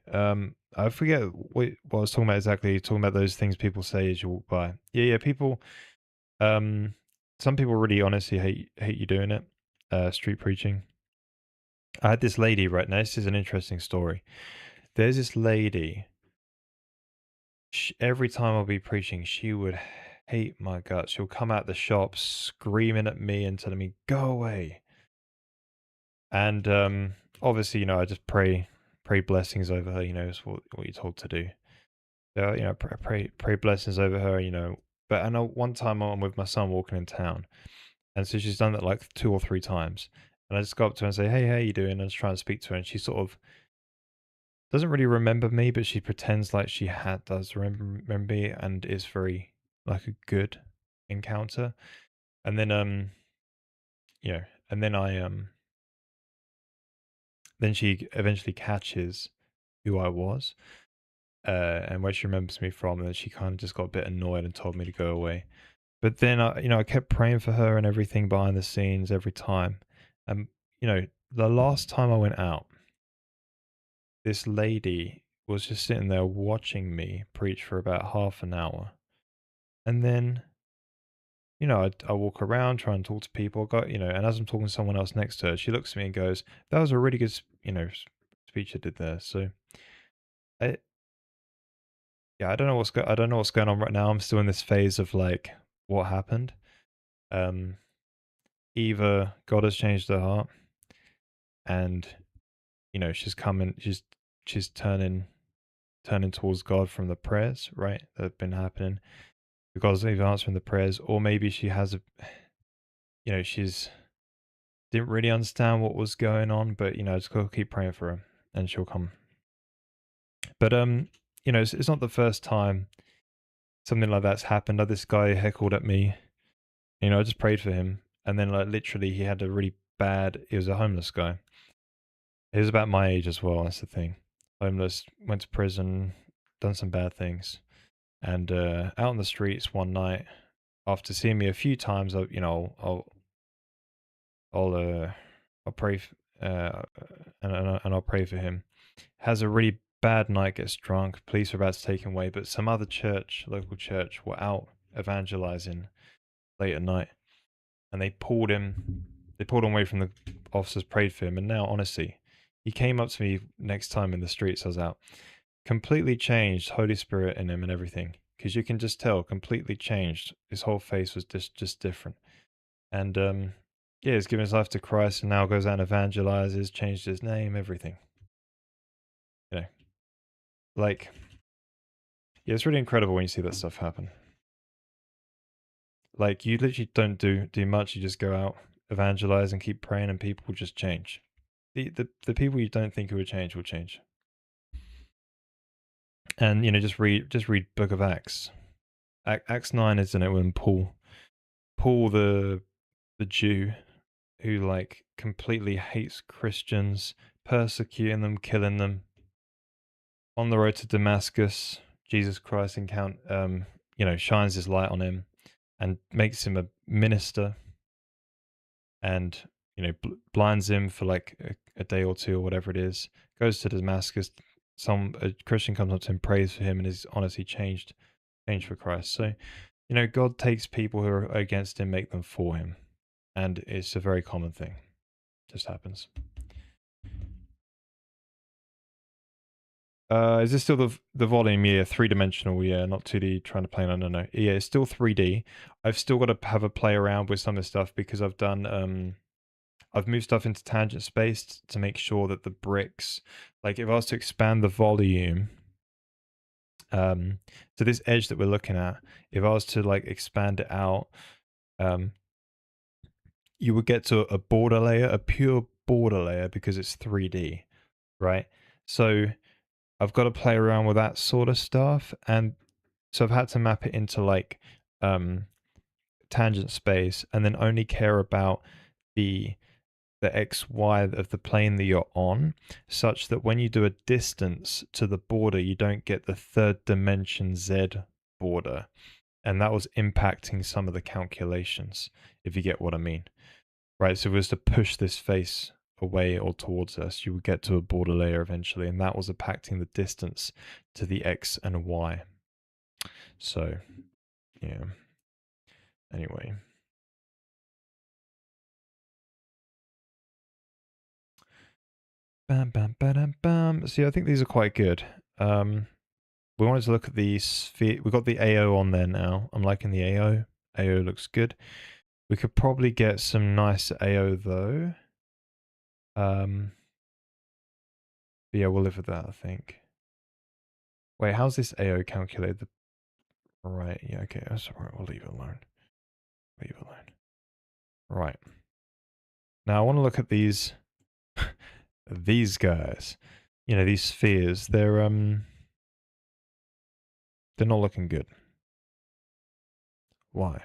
I forget what I was talking about exactly. Talking about those things people say as you walk by. Yeah, yeah. People, um, some people really honestly hate you doing it. Street preaching. I had this lady right now. This is an interesting story. There's this lady. Every time I'll be preaching, she would hate my guts. She'll come out the shop screaming at me and telling me, "Go away." And obviously, I just pray blessings over her. Is what you're told to do. Pray blessings over her. But I know one time I'm with my son walking in town, and so she's done that like 2 or 3 times. And I just go up to her and say, "Hey, how you doing?" And I just try and speak to her, and she sort of doesn't really remember me, but she pretends like she does remember me, and is very like a good encounter. And then and then then she eventually catches who I was, and where she remembers me from, and then she kind of just got a bit annoyed and told me to go away. But then I kept praying for her and everything behind the scenes every time. And the last time I went out, this lady was just sitting there watching me preach for about half an hour. And then, I walk around, try and talk to people, and as I'm talking to someone else next to her, she looks at me and goes, "That was a really good, speech I did there." So, I, yeah, I don't know what's going on right now. I'm still in this phase of like, what happened? Um, Either God has changed her heart, and she's turning towards God from the prayers, right, that have been happening. God's either answering the prayers, or maybe she has she's didn't really understand what was going on, but just gotta keep praying for her, and she'll come. But it's not the first time something like that's happened. This guy heckled at me. I just prayed for him, and then like literally he had a really bad. He was a homeless guy. He was about my age as well. That's the thing. Homeless, went to prison, done some bad things, and out on the streets one night, after seeing me a few times, I'll I'll pray, and I'll pray for him. Has a really bad night, gets drunk. Police are about to take him away, but some other local church, were out evangelizing late at night, and they pulled him. They pulled him away from the officers, prayed for him, and now honestly, he came up to me next time in the streets I was out, completely changed, Holy Spirit in him and everything, because you can just tell, completely changed. His whole face was just different, and yeah, he's given his life to Christ, and now goes out and evangelizes, changed his name, everything. You know, like, yeah, it's really incredible when you see that stuff happen. Like, you literally don't do much. You just go out, evangelize, and keep praying, and people will just change. The people you don't think will change will change. And just read Book of Acts. Acts 9, isn't it, when Paul the Jew who like completely hates Christians, persecuting them, killing them. On the road to Damascus, Jesus Christ shines his light on him and makes him a minister, and blinds him for like a day or two or whatever it is. Goes to Damascus. A Christian comes up to him, prays for him, and is honestly changed for Christ. So God takes people who are against him, make them for him, and it's a very common thing. Just happens. Is this still the volume? Yeah, 3-dimensional. Yeah, not 2D. Trying to play on. No. Yeah, it's still 3D. I've still got to have a play around with some of the stuff because I've done I've moved stuff into tangent space to make sure that the bricks, like if I was to expand the volume, so this edge that we're looking at, if I was to like expand it out, you would get to a border layer, a pure border layer, because it's 3D, right? So I've got to play around with that sort of stuff, and so I've had to map it into like tangent space, and then only care about the XY of the plane that you're on, such that when you do a distance to the border, you don't get the third dimension Z border. And that was impacting some of the calculations, if you get what I mean. Right, so if it was to push this face away or towards us, you would get to a border layer eventually, and that was impacting the distance to the X and Y. So, yeah. Anyway. Bam, bam, bam, bam. See, I think these are quite good. We wanted to look at the sphere. We got the AO on there now. I'm liking the AO. AO looks good. We could probably get some nice AO though. But yeah, we'll live with that, I think. Wait, how's this AO calculated? Right, yeah, okay, that's alright, we'll leave it alone. Leave it alone. Right. Now I want to look at these these guys. These spheres. They're not looking good. Why?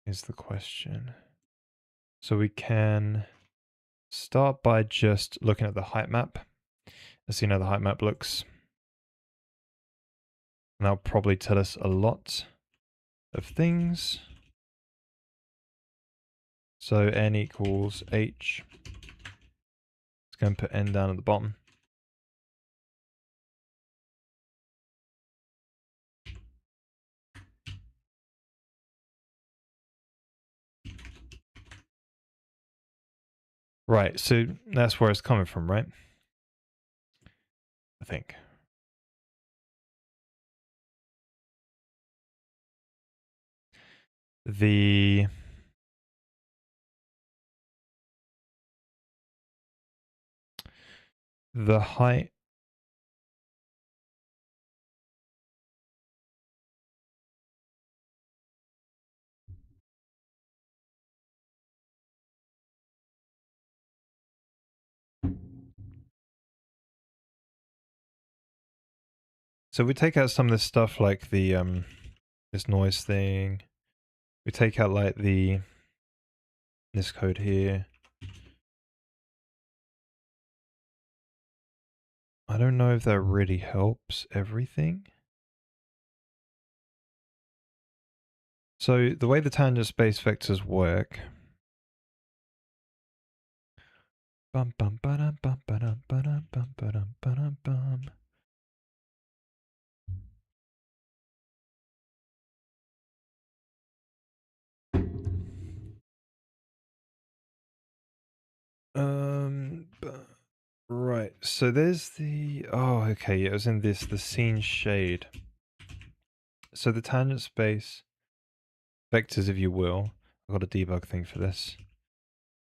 Is the question. So we can start by just looking at the height map. Let's see how the height map looks. And that'll probably tell us a lot of things. So n equals h. It's going to put n down at the bottom. Right, so that's where it's coming from, right? I think. The height. So we take out some of this stuff like the this noise thing. We take out like this code here. I don't know if that really helps everything. So the way the tangent space vectors work. Bum bum ba bum ba bum bum bum. Right. So there's the okay, it was in the scene shade. So the tangent space vectors, if you will. I've got a debug thing for this.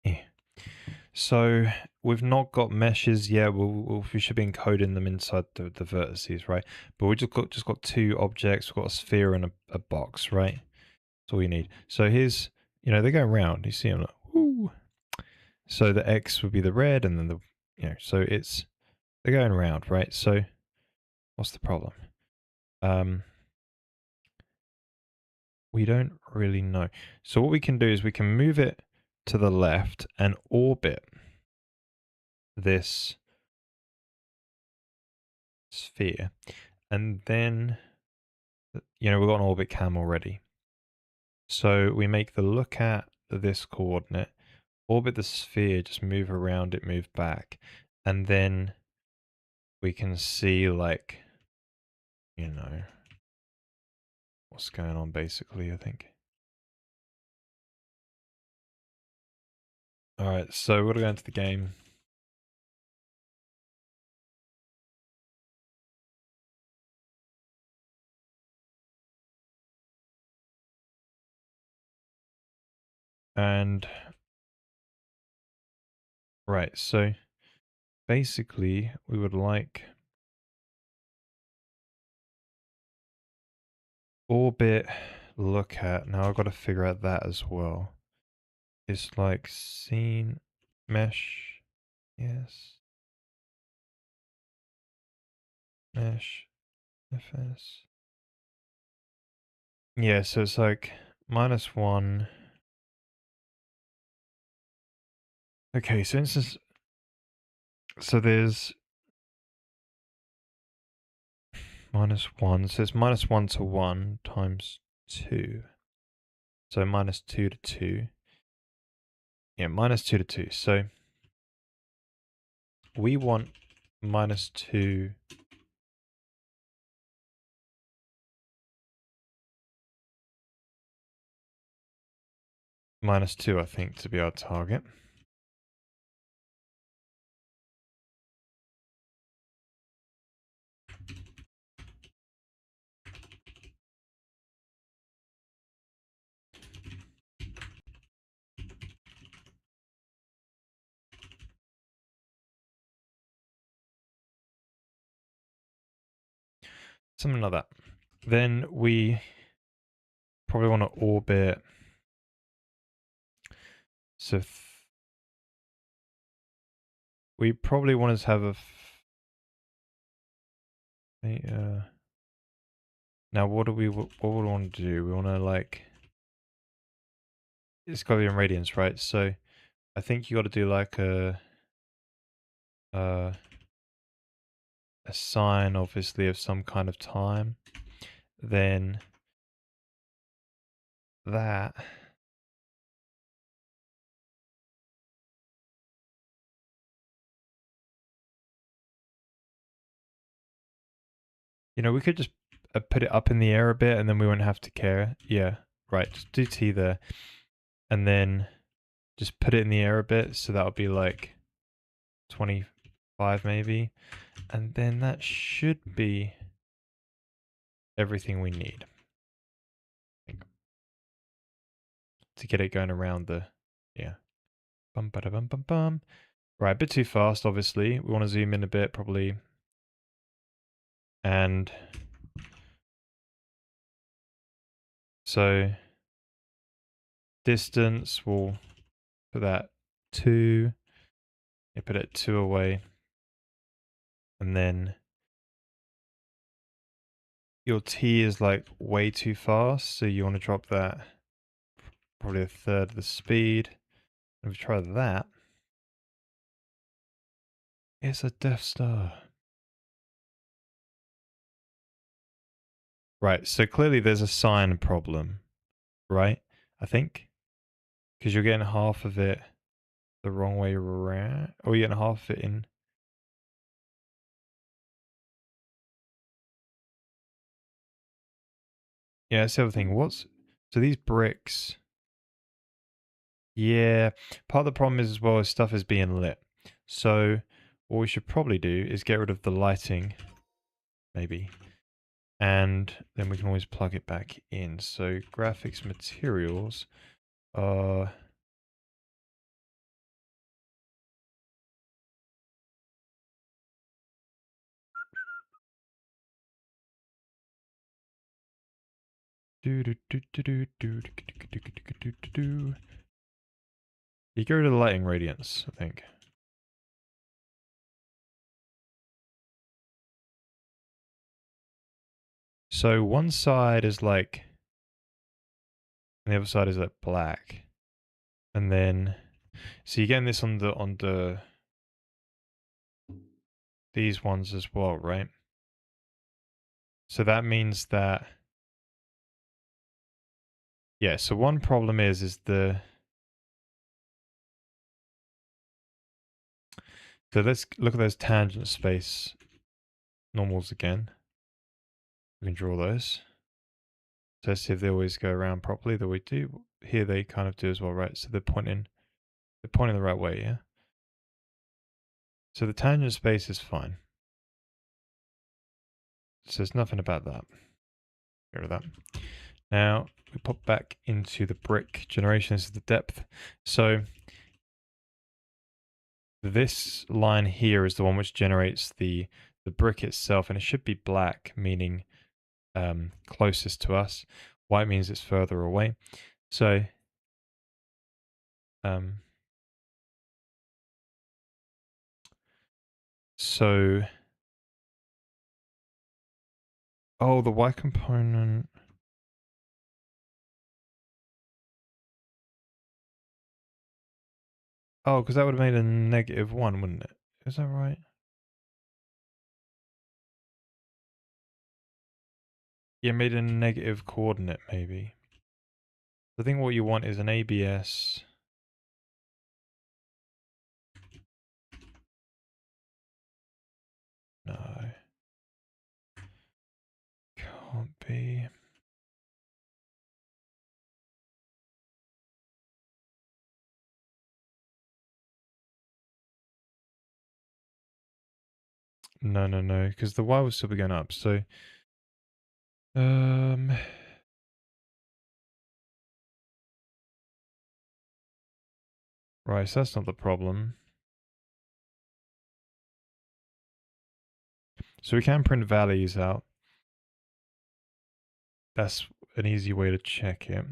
Yeah. So we've not got meshes yet. We should be encoding them inside the vertices, right? But we just got two objects. We've got a sphere and a box, right? That's all you need. So here's, they're going round. You see them like, woo. So the X would be the red, and then so they're going round, right? So what's the problem? We don't really know. So what we can do is we can move it to the left and orbit this sphere. And then, we've got an orbit cam already. So we make the look at this coordinate, orbit the sphere, just move around it, move back. And then we can see, like, what's going on basically, I think. All right, so we're going to go into the game. And right, so basically we would like orbit look at. Now I've got to figure out that as well. It's like scene mesh. Yes. Mesh FS. Yeah, so it's like -1. Okay, so instance, so there's -1, so it's -1 to 1 times 2. So -2 to 2. Yeah, -2 to 2. So we want -2. -2, I think, to be our target. Something like that. Then we probably want to orbit. So we probably want to have now what would we want to do? We want to, like, it's got to be in radians, right? So I think you got to do like uh, a sine, obviously, of some kind of time. Then that. We could just put it up in the air a bit and then we wouldn't have to care. Yeah, right. Just do T there. And then just put it in the air a bit. So that would be like 25 maybe. And then that should be everything we need to get it going around the, yeah. Bum, bada, bum, bum, bum. Right, a bit too fast, obviously. We want to zoom in a bit, probably. And so distance, we'll put that 2. You put it 2 away. And then your T is like way too fast, so you want to drop that probably a third of the speed. If we try that, it's a Death Star. Right, so clearly there's a sign problem, right? I think. Because you're getting half of it the wrong way around. Or you're getting half of it in. Yeah, that's the other thing. So these bricks. Yeah, part of the problem is as well as stuff is being lit. So what we should probably do is get rid of the lighting, maybe. And then we can always plug it back in. So graphics materials are you get rid of the lighting radiance, I think. So one side is like and the other side is like black. And then, so you're getting this on these ones as well, right? So that means that, yeah, so one problem is so let's look at those tangent space normals again. We can draw those. So let's see if they always go around properly. That we do. Here they kind of do as well, right? So they're pointing the right way, yeah? So the tangent space is fine. So there's nothing about that. Get rid of that. Now we pop back into the brick generation. This is the depth. So this line here is the one which generates the brick itself, and it should be black, meaning closest to us. White means it's further away. So um, so oh, the Y component. Oh, because that would have made a -1, wouldn't it? Is that right? Yeah, made a negative coordinate, maybe. I think what you want is an ABS. No. Can't be. No, no, no, because the Y will still be going up. So, right, so that's not the problem. So we can print values out. That's an easy way to check it.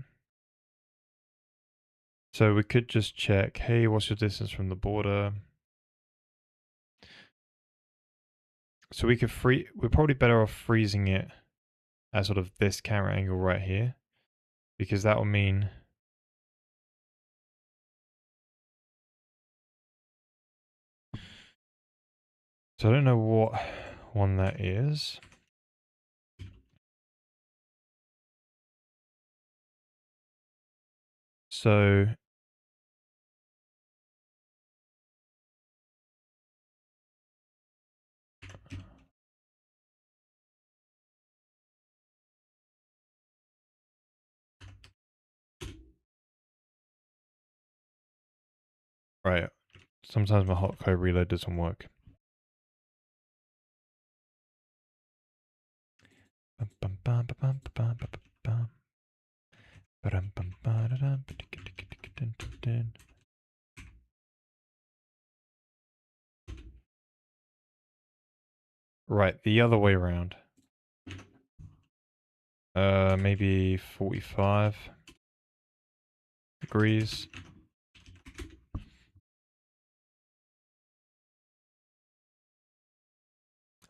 So we could just check, hey, what's your distance from the border? So we could we're probably better off freezing it at sort of this camera angle right here, because that will mean, so I don't know what one that is. So right, sometimes my hot code reload doesn't work. Right, the other way around. Maybe 45 degrees.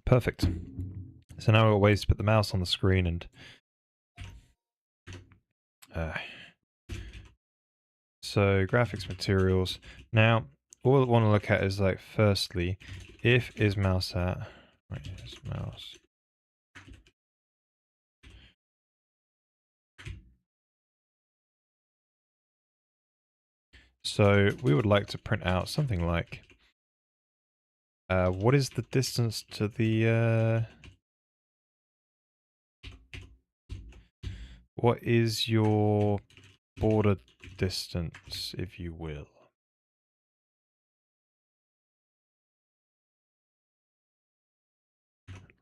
Perfect. So now we've got ways to put the mouse on the screen and so graphics materials. Now, all I want to look at is like, firstly, if is mouse at, where is mouse? So we would like to print out something like, what is the distance to the, what is your border distance, if you will?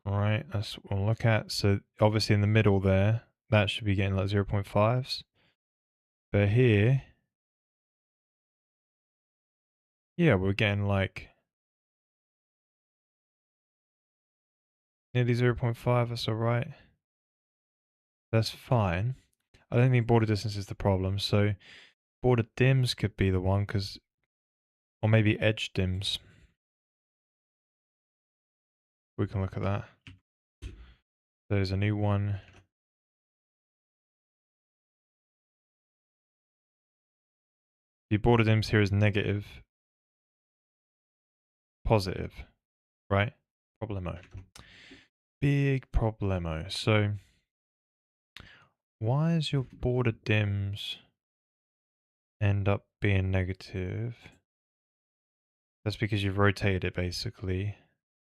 All right, that's what we'll look at. So obviously in the middle there, that should be getting like 0.5s. But here, yeah, we're getting like nearly 0.5, that's all right. That's fine. I don't think border distance is the problem. So border dims could be the one, because, or maybe edge dims. We can look at that. There's a new one. The border dims here is negative, positive, right? Problemo. Big problemo. So why is your border dims end up being negative? That's because you've rotated it basically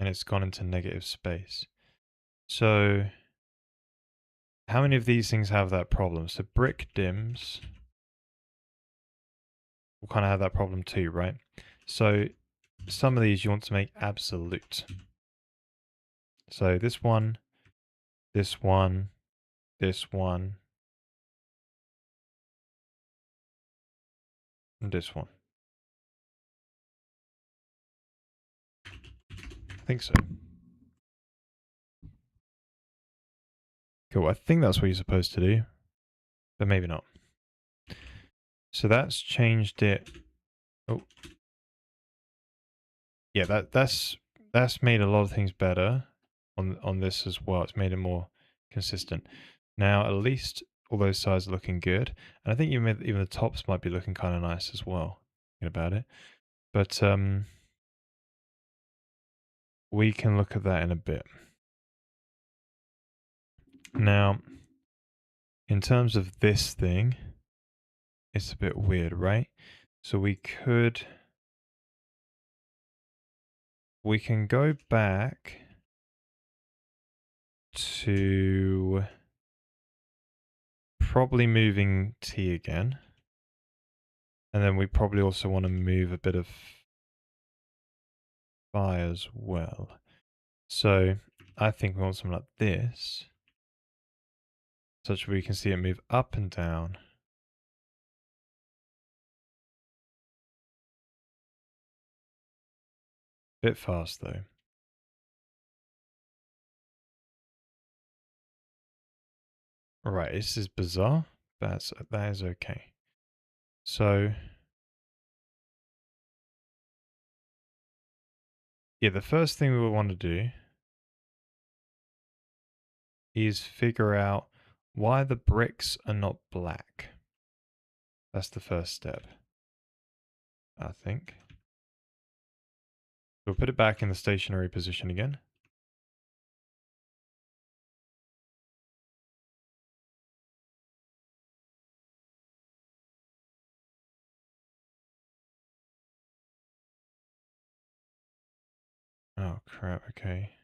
and it's gone into negative space. So how many of these things have that problem? So brick dims will kind of have that problem too, right? So some of these you want to make absolute. So this one, this one, this one, and this one. I think so. Cool, I think that's what you're supposed to do, but maybe not. So that's changed it. Oh, yeah, that's made a lot of things better on this as well. It's made it more consistent. Now at least all those sides are looking good, and I think even the tops might be looking kind of nice as well. Thinking about it, but we can look at that in a bit. Now, in terms of this thing, it's a bit weird, right? So we can go back to probably moving T again. And then we probably also want to move a bit of phi as well. So I think we want something like this, such that we can see it move up and down. Bit fast though. Right, this is bizarre, but that is okay. So yeah, the first thing we will want to do is figure out why the bricks are not black. That's the first step, I think. We'll put it back in the stationary position again. Oh crap, okay.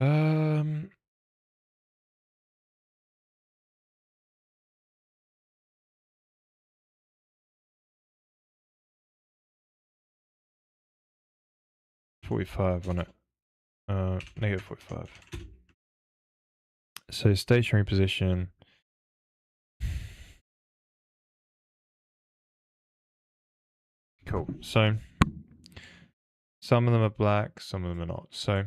Um, 45 on it. Negative 45. So stationary position. Cool. So some of them are black, some of them are not. So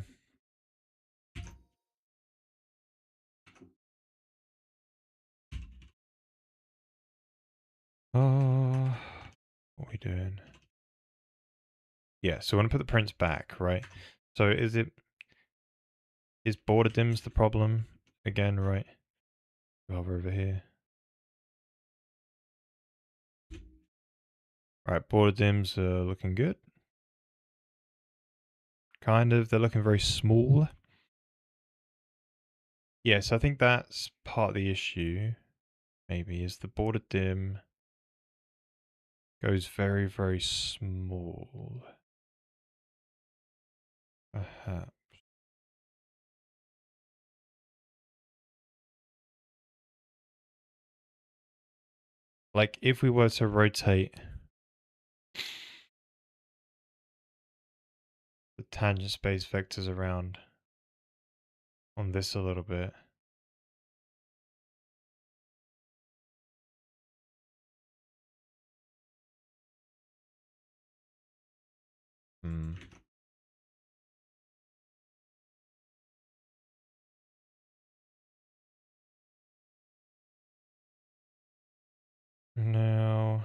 what are we doing? Yeah, so we want to put the prints back, right? So is border dims the problem again, right? Hover over here. Right, border dims are looking good. Kind of. They're looking very small. Yes, I think that's part of the issue, maybe, is the border dim goes very, very small. Perhaps. Like, if we were to rotate the tangent space vectors around on this a little bit. Hmm. Now,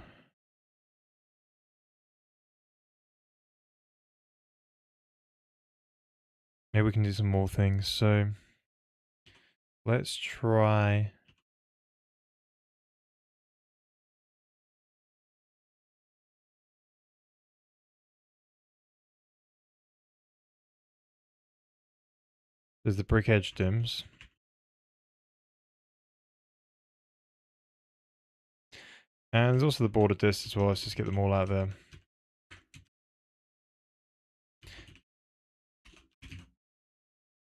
maybe we can do some more things. So let's try. There's the brick edge dims. And there's also the border disc as well. Let's just get them all out there.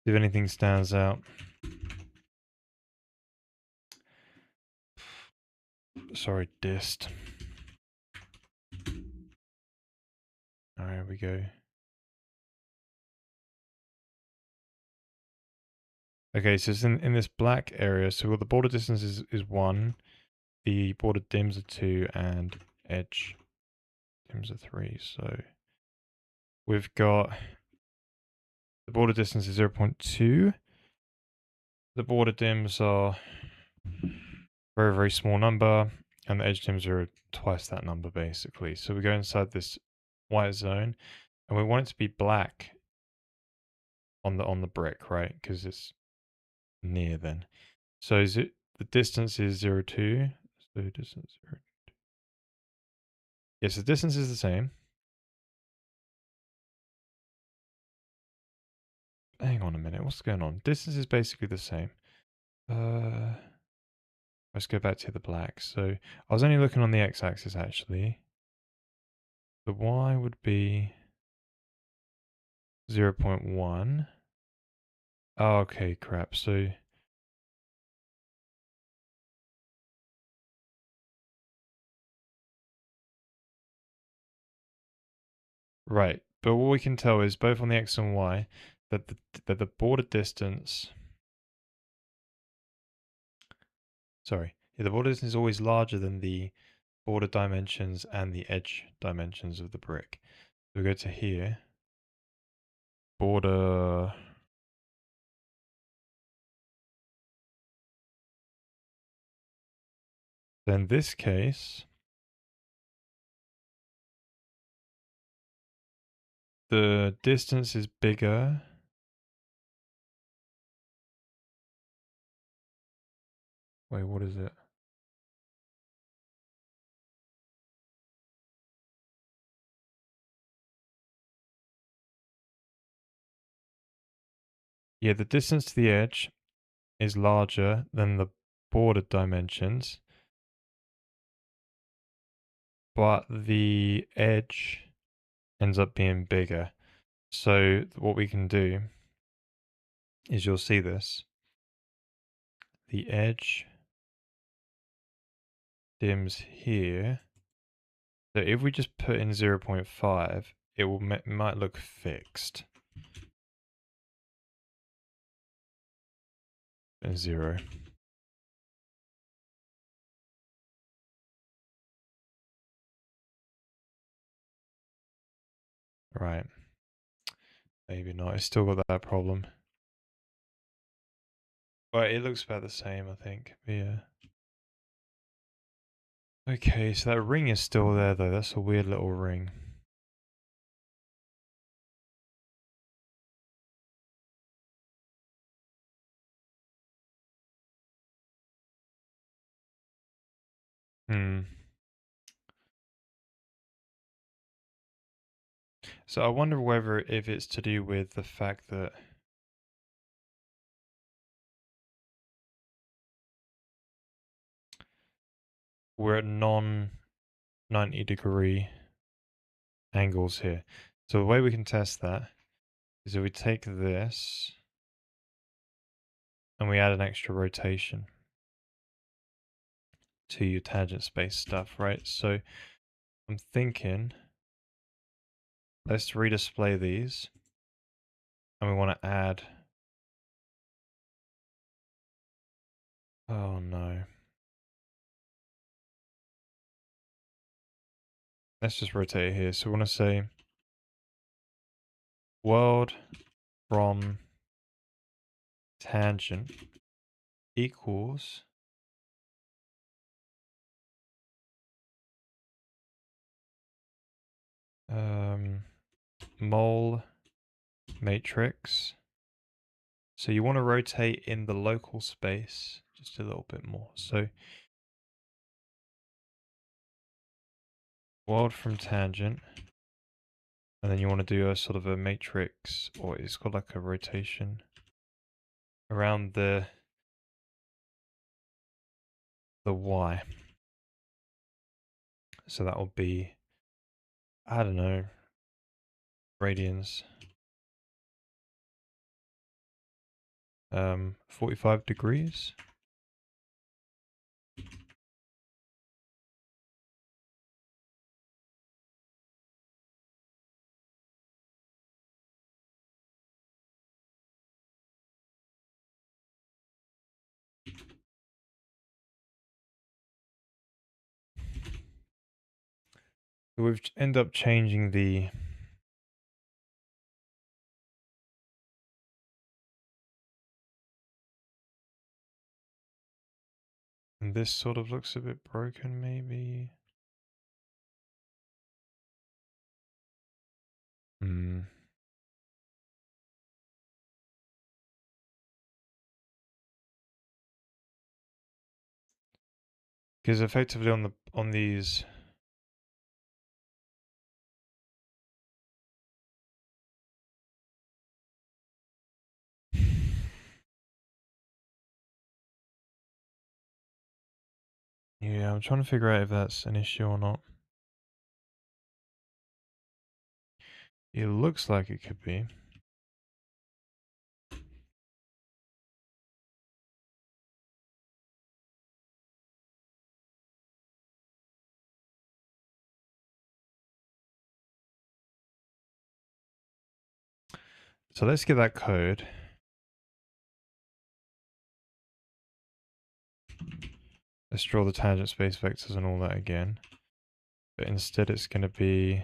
See if anything stands out. Sorry, dist. Alright, here we go. Okay, so it's in this black area. So the border distance is 1, the border dims are 2, and edge dims are 3. So we've got the border distance is 0.2. The border dims are very, very small number, and the edge dims are twice that number basically. So we go inside this white zone, and we want it to be black on the brick, right? Because it's near then. So is it the distance is 0.2? So distance 0. Yes, the distance is the same. Hang on a minute, what's going on? Distance is basically the same. Let's go back to the black. So I was only looking on the x-axis actually. The y would be 0.1. Oh, okay, crap. So right, but what we can tell is both on the x and y that the border distance. Sorry, yeah, the border distance is always larger than the border dimensions and the edge dimensions of the brick. So we go to here. Border. So in this case, the distance is bigger. Wait, what is it? Yeah, the distance to the edge is larger than the border dimensions, but the edge ends up being bigger. So what we can do is you'll see this. The edge dims here. So if we just put in 0.5, it might look fixed. And 0. Right. Maybe not. It's still got that problem. But it looks about the same, I think. But yeah. Okay, so that ring is still there though. That's a weird little ring. Hmm. So I wonder whether if it's to do with the fact that we're at non-90-degree angles here. So the way we can test that is if we take this and we add an extra rotation to your tangent space stuff, right? So I'm thinking, let's redisplay these, and we want to add, oh no. Let's just rotate it here. So we want to say world from tangent equals mole matrix So you want to rotate in the local space just a little bit more. So world from tangent, and then you want to do a sort of a matrix, or it's called like a rotation around the Y. So that will be, I don't know, radians. 45 degrees. We've end up changing the and this sort of looks a bit broken, maybe. Hmm. Because effectively on these, yeah, I'm trying to figure out if that's an issue or not. It looks like it could be. So let's get that code. Let's draw the tangent space vectors and all that again. But instead it's going to be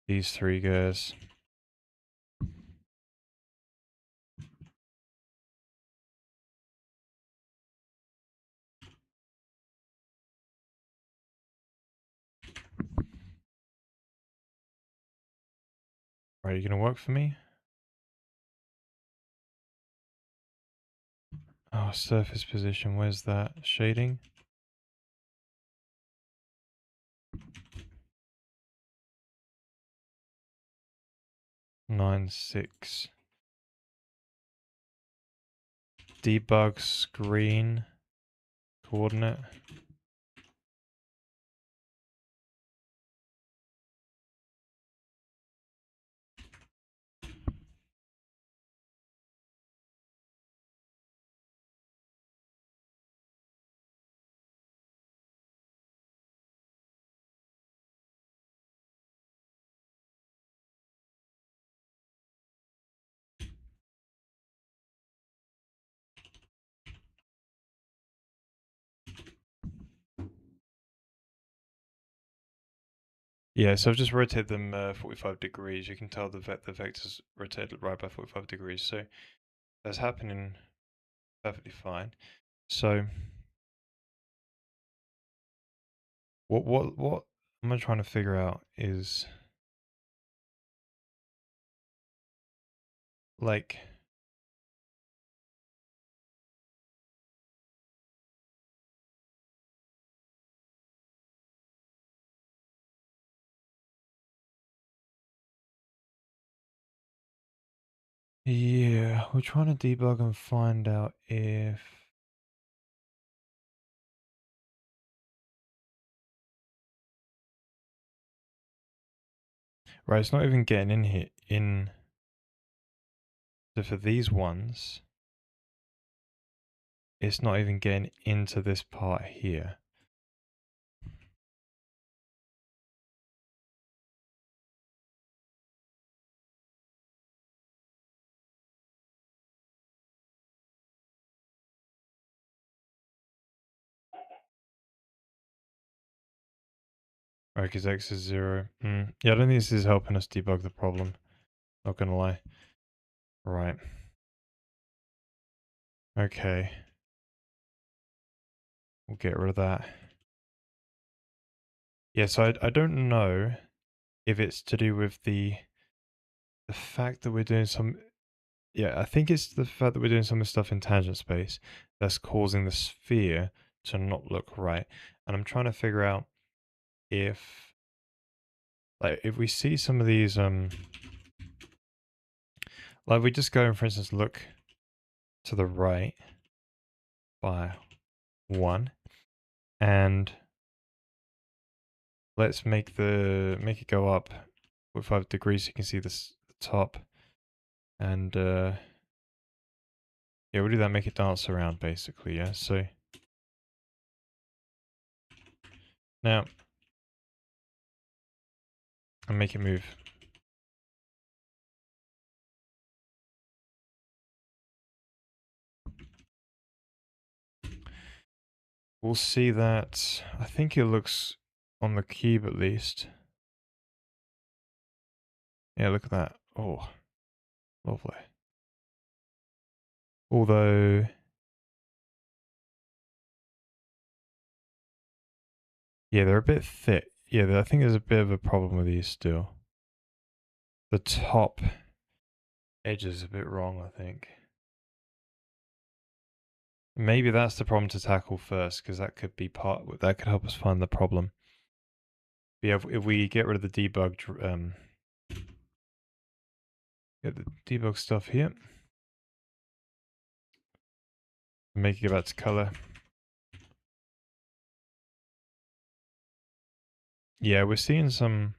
these three guys. Right, you going to work for me? Oh, surface position, where's that? Shading? 9, 6. Debug screen coordinate. Yeah, so I've just rotated them 45 degrees. You can tell the vectors rotated right by 45 degrees. So that's happening perfectly fine. So what I'm trying to figure out is like yeah, we're trying to debug and find out if right, it's not even getting in here so for these ones, it's not even getting into this part here. Right, because X is 0. Yeah, I don't think this is helping us debug the problem. Not gonna lie. Right. Okay. We'll get rid of that. Yeah, so I don't know if it's to do with the fact that we're doing some. Yeah, I think it's the fact that we're doing some of the stuff in tangent space that's causing the sphere to not look right. And I'm trying to figure out if, like, if we see some of these, like, we just go and, for instance, look to the right by 1, and let's make it go up 45 degrees so you can see this the top, and yeah, we'll do that, make it dance around basically, yeah. So now, and make it move. We'll see that, I think it looks, on the cube at least. Yeah, look at that. Oh, lovely. Although, yeah, they're a bit thick. Yeah, I think there's a bit of a problem with these still. The top edge is a bit wrong, I think. Maybe that's the problem to tackle first, because that could be that could help us find the problem. But yeah, if we get rid of the debug, get the debug stuff here, make it go back to color. Yeah, we're seeing some.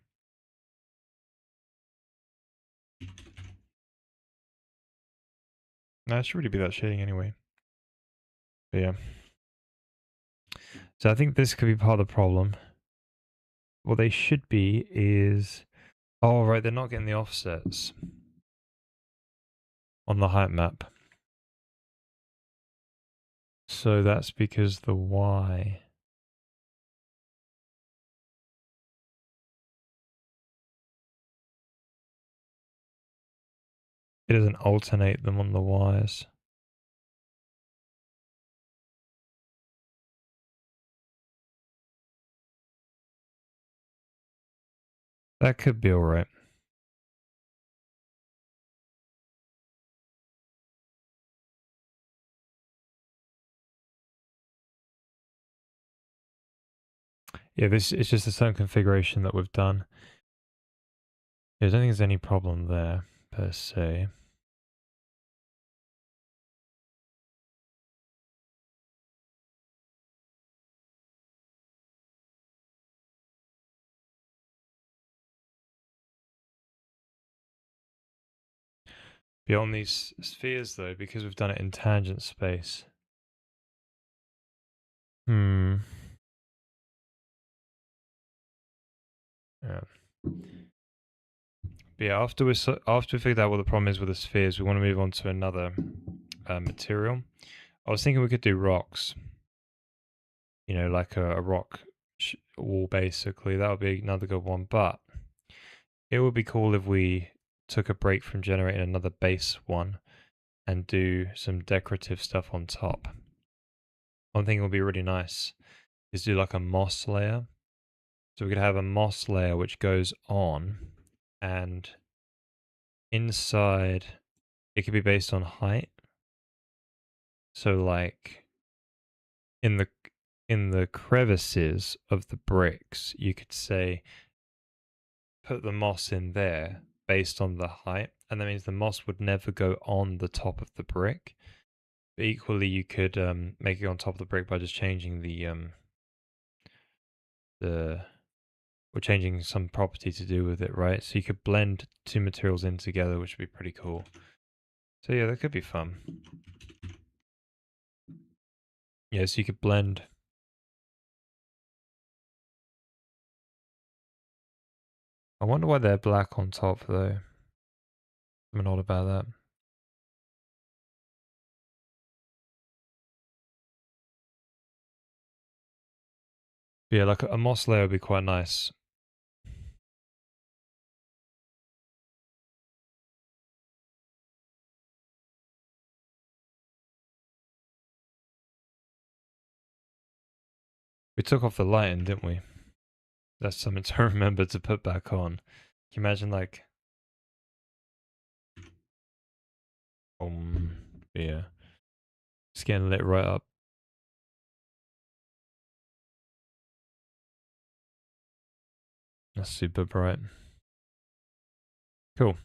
No, it should really be that shading anyway. But yeah. So I think this could be part of the problem. What they should be is, oh right, they're not getting the offsets on the height map. So that's because the Y. It doesn't alternate them on the Ys. That could be alright. Yeah, this is just the same configuration that we've done. I don't think there's any problem there, per se. Beyond these spheres, though, because we've done it in tangent space. Yeah. But yeah, after we figured out what the problem is with the spheres, we want to move on to another material. I was thinking we could do rocks. You know, like a rock wall, basically. That would be another good one. But it would be cool if we took a break from generating another base one and do some decorative stuff on top. One thing that would be really nice is do like a moss layer. So we could have a moss layer which goes on, and inside it could be based on height. So like in the crevices of the bricks, you could say put the moss in there based on the height, and that means the moss would never go on the top of the brick. But equally, you could make it on top of the brick by just changing the or changing some property to do with it, right? So you could blend two materials in together, which would be pretty cool. So yeah, that could be fun. Yeah, so you could blend. I wonder why they're black on top though. I'm not about that. But yeah, like a moss layer would be quite nice. We took off the lighting, didn't we? That's something to remember to put back on. Can you imagine like, yeah, it's getting lit right up. That's super bright. Cool.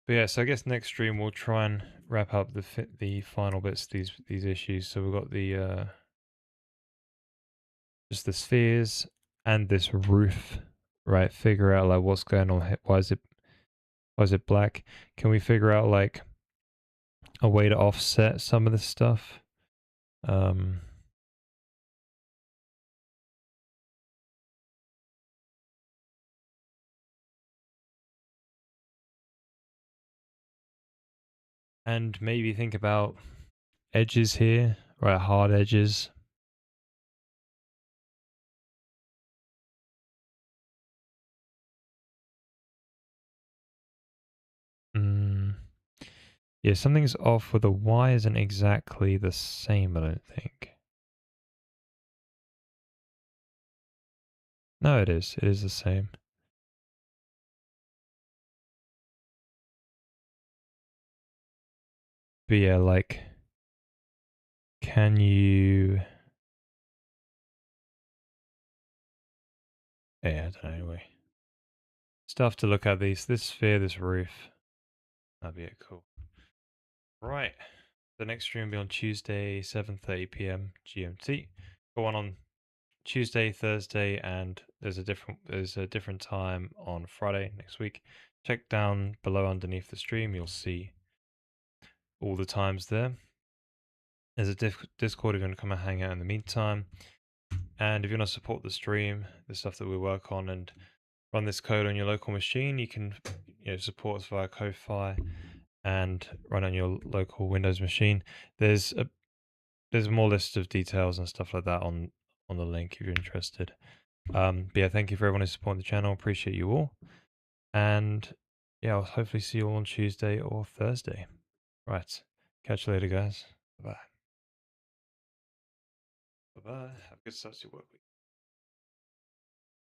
But yeah, so I guess next stream we'll try and wrap up the final bits of these issues. So we've got the just the spheres and this roof, right? Figure out like what's going on. Why is it black? Can we figure out like a way to offset some of this stuff? Um, and maybe think about edges here, right? Hard edges. Mm. Yeah, something's off with the Y isn't exactly the same, I don't think. No, it is. It is the same. But yeah, like, can you... Yeah, I don't know, anyway. Stuff to look at these. This sphere, this roof. That'd be it, cool. Right. The next stream will be on Tuesday, 7:30 p.m. GMT. Go on Tuesday, Thursday, and there's a different time on Friday next week. Check down below underneath the stream. You'll see all the times there. There's a Discord if you want to come and hang out in the meantime. And if you want to support the stream, the stuff that we work on, and run this code on your local machine, you can support us via Ko-Fi and run on your local Windows machine. There's a more list of details and stuff like that on the link if you're interested. But yeah, thank you for everyone who's supporting the channel. Appreciate you all. And yeah, I'll hopefully see you all on Tuesday or Thursday. Right. Catch you later, guys. Bye. Bye-bye. Have a good start to your work week.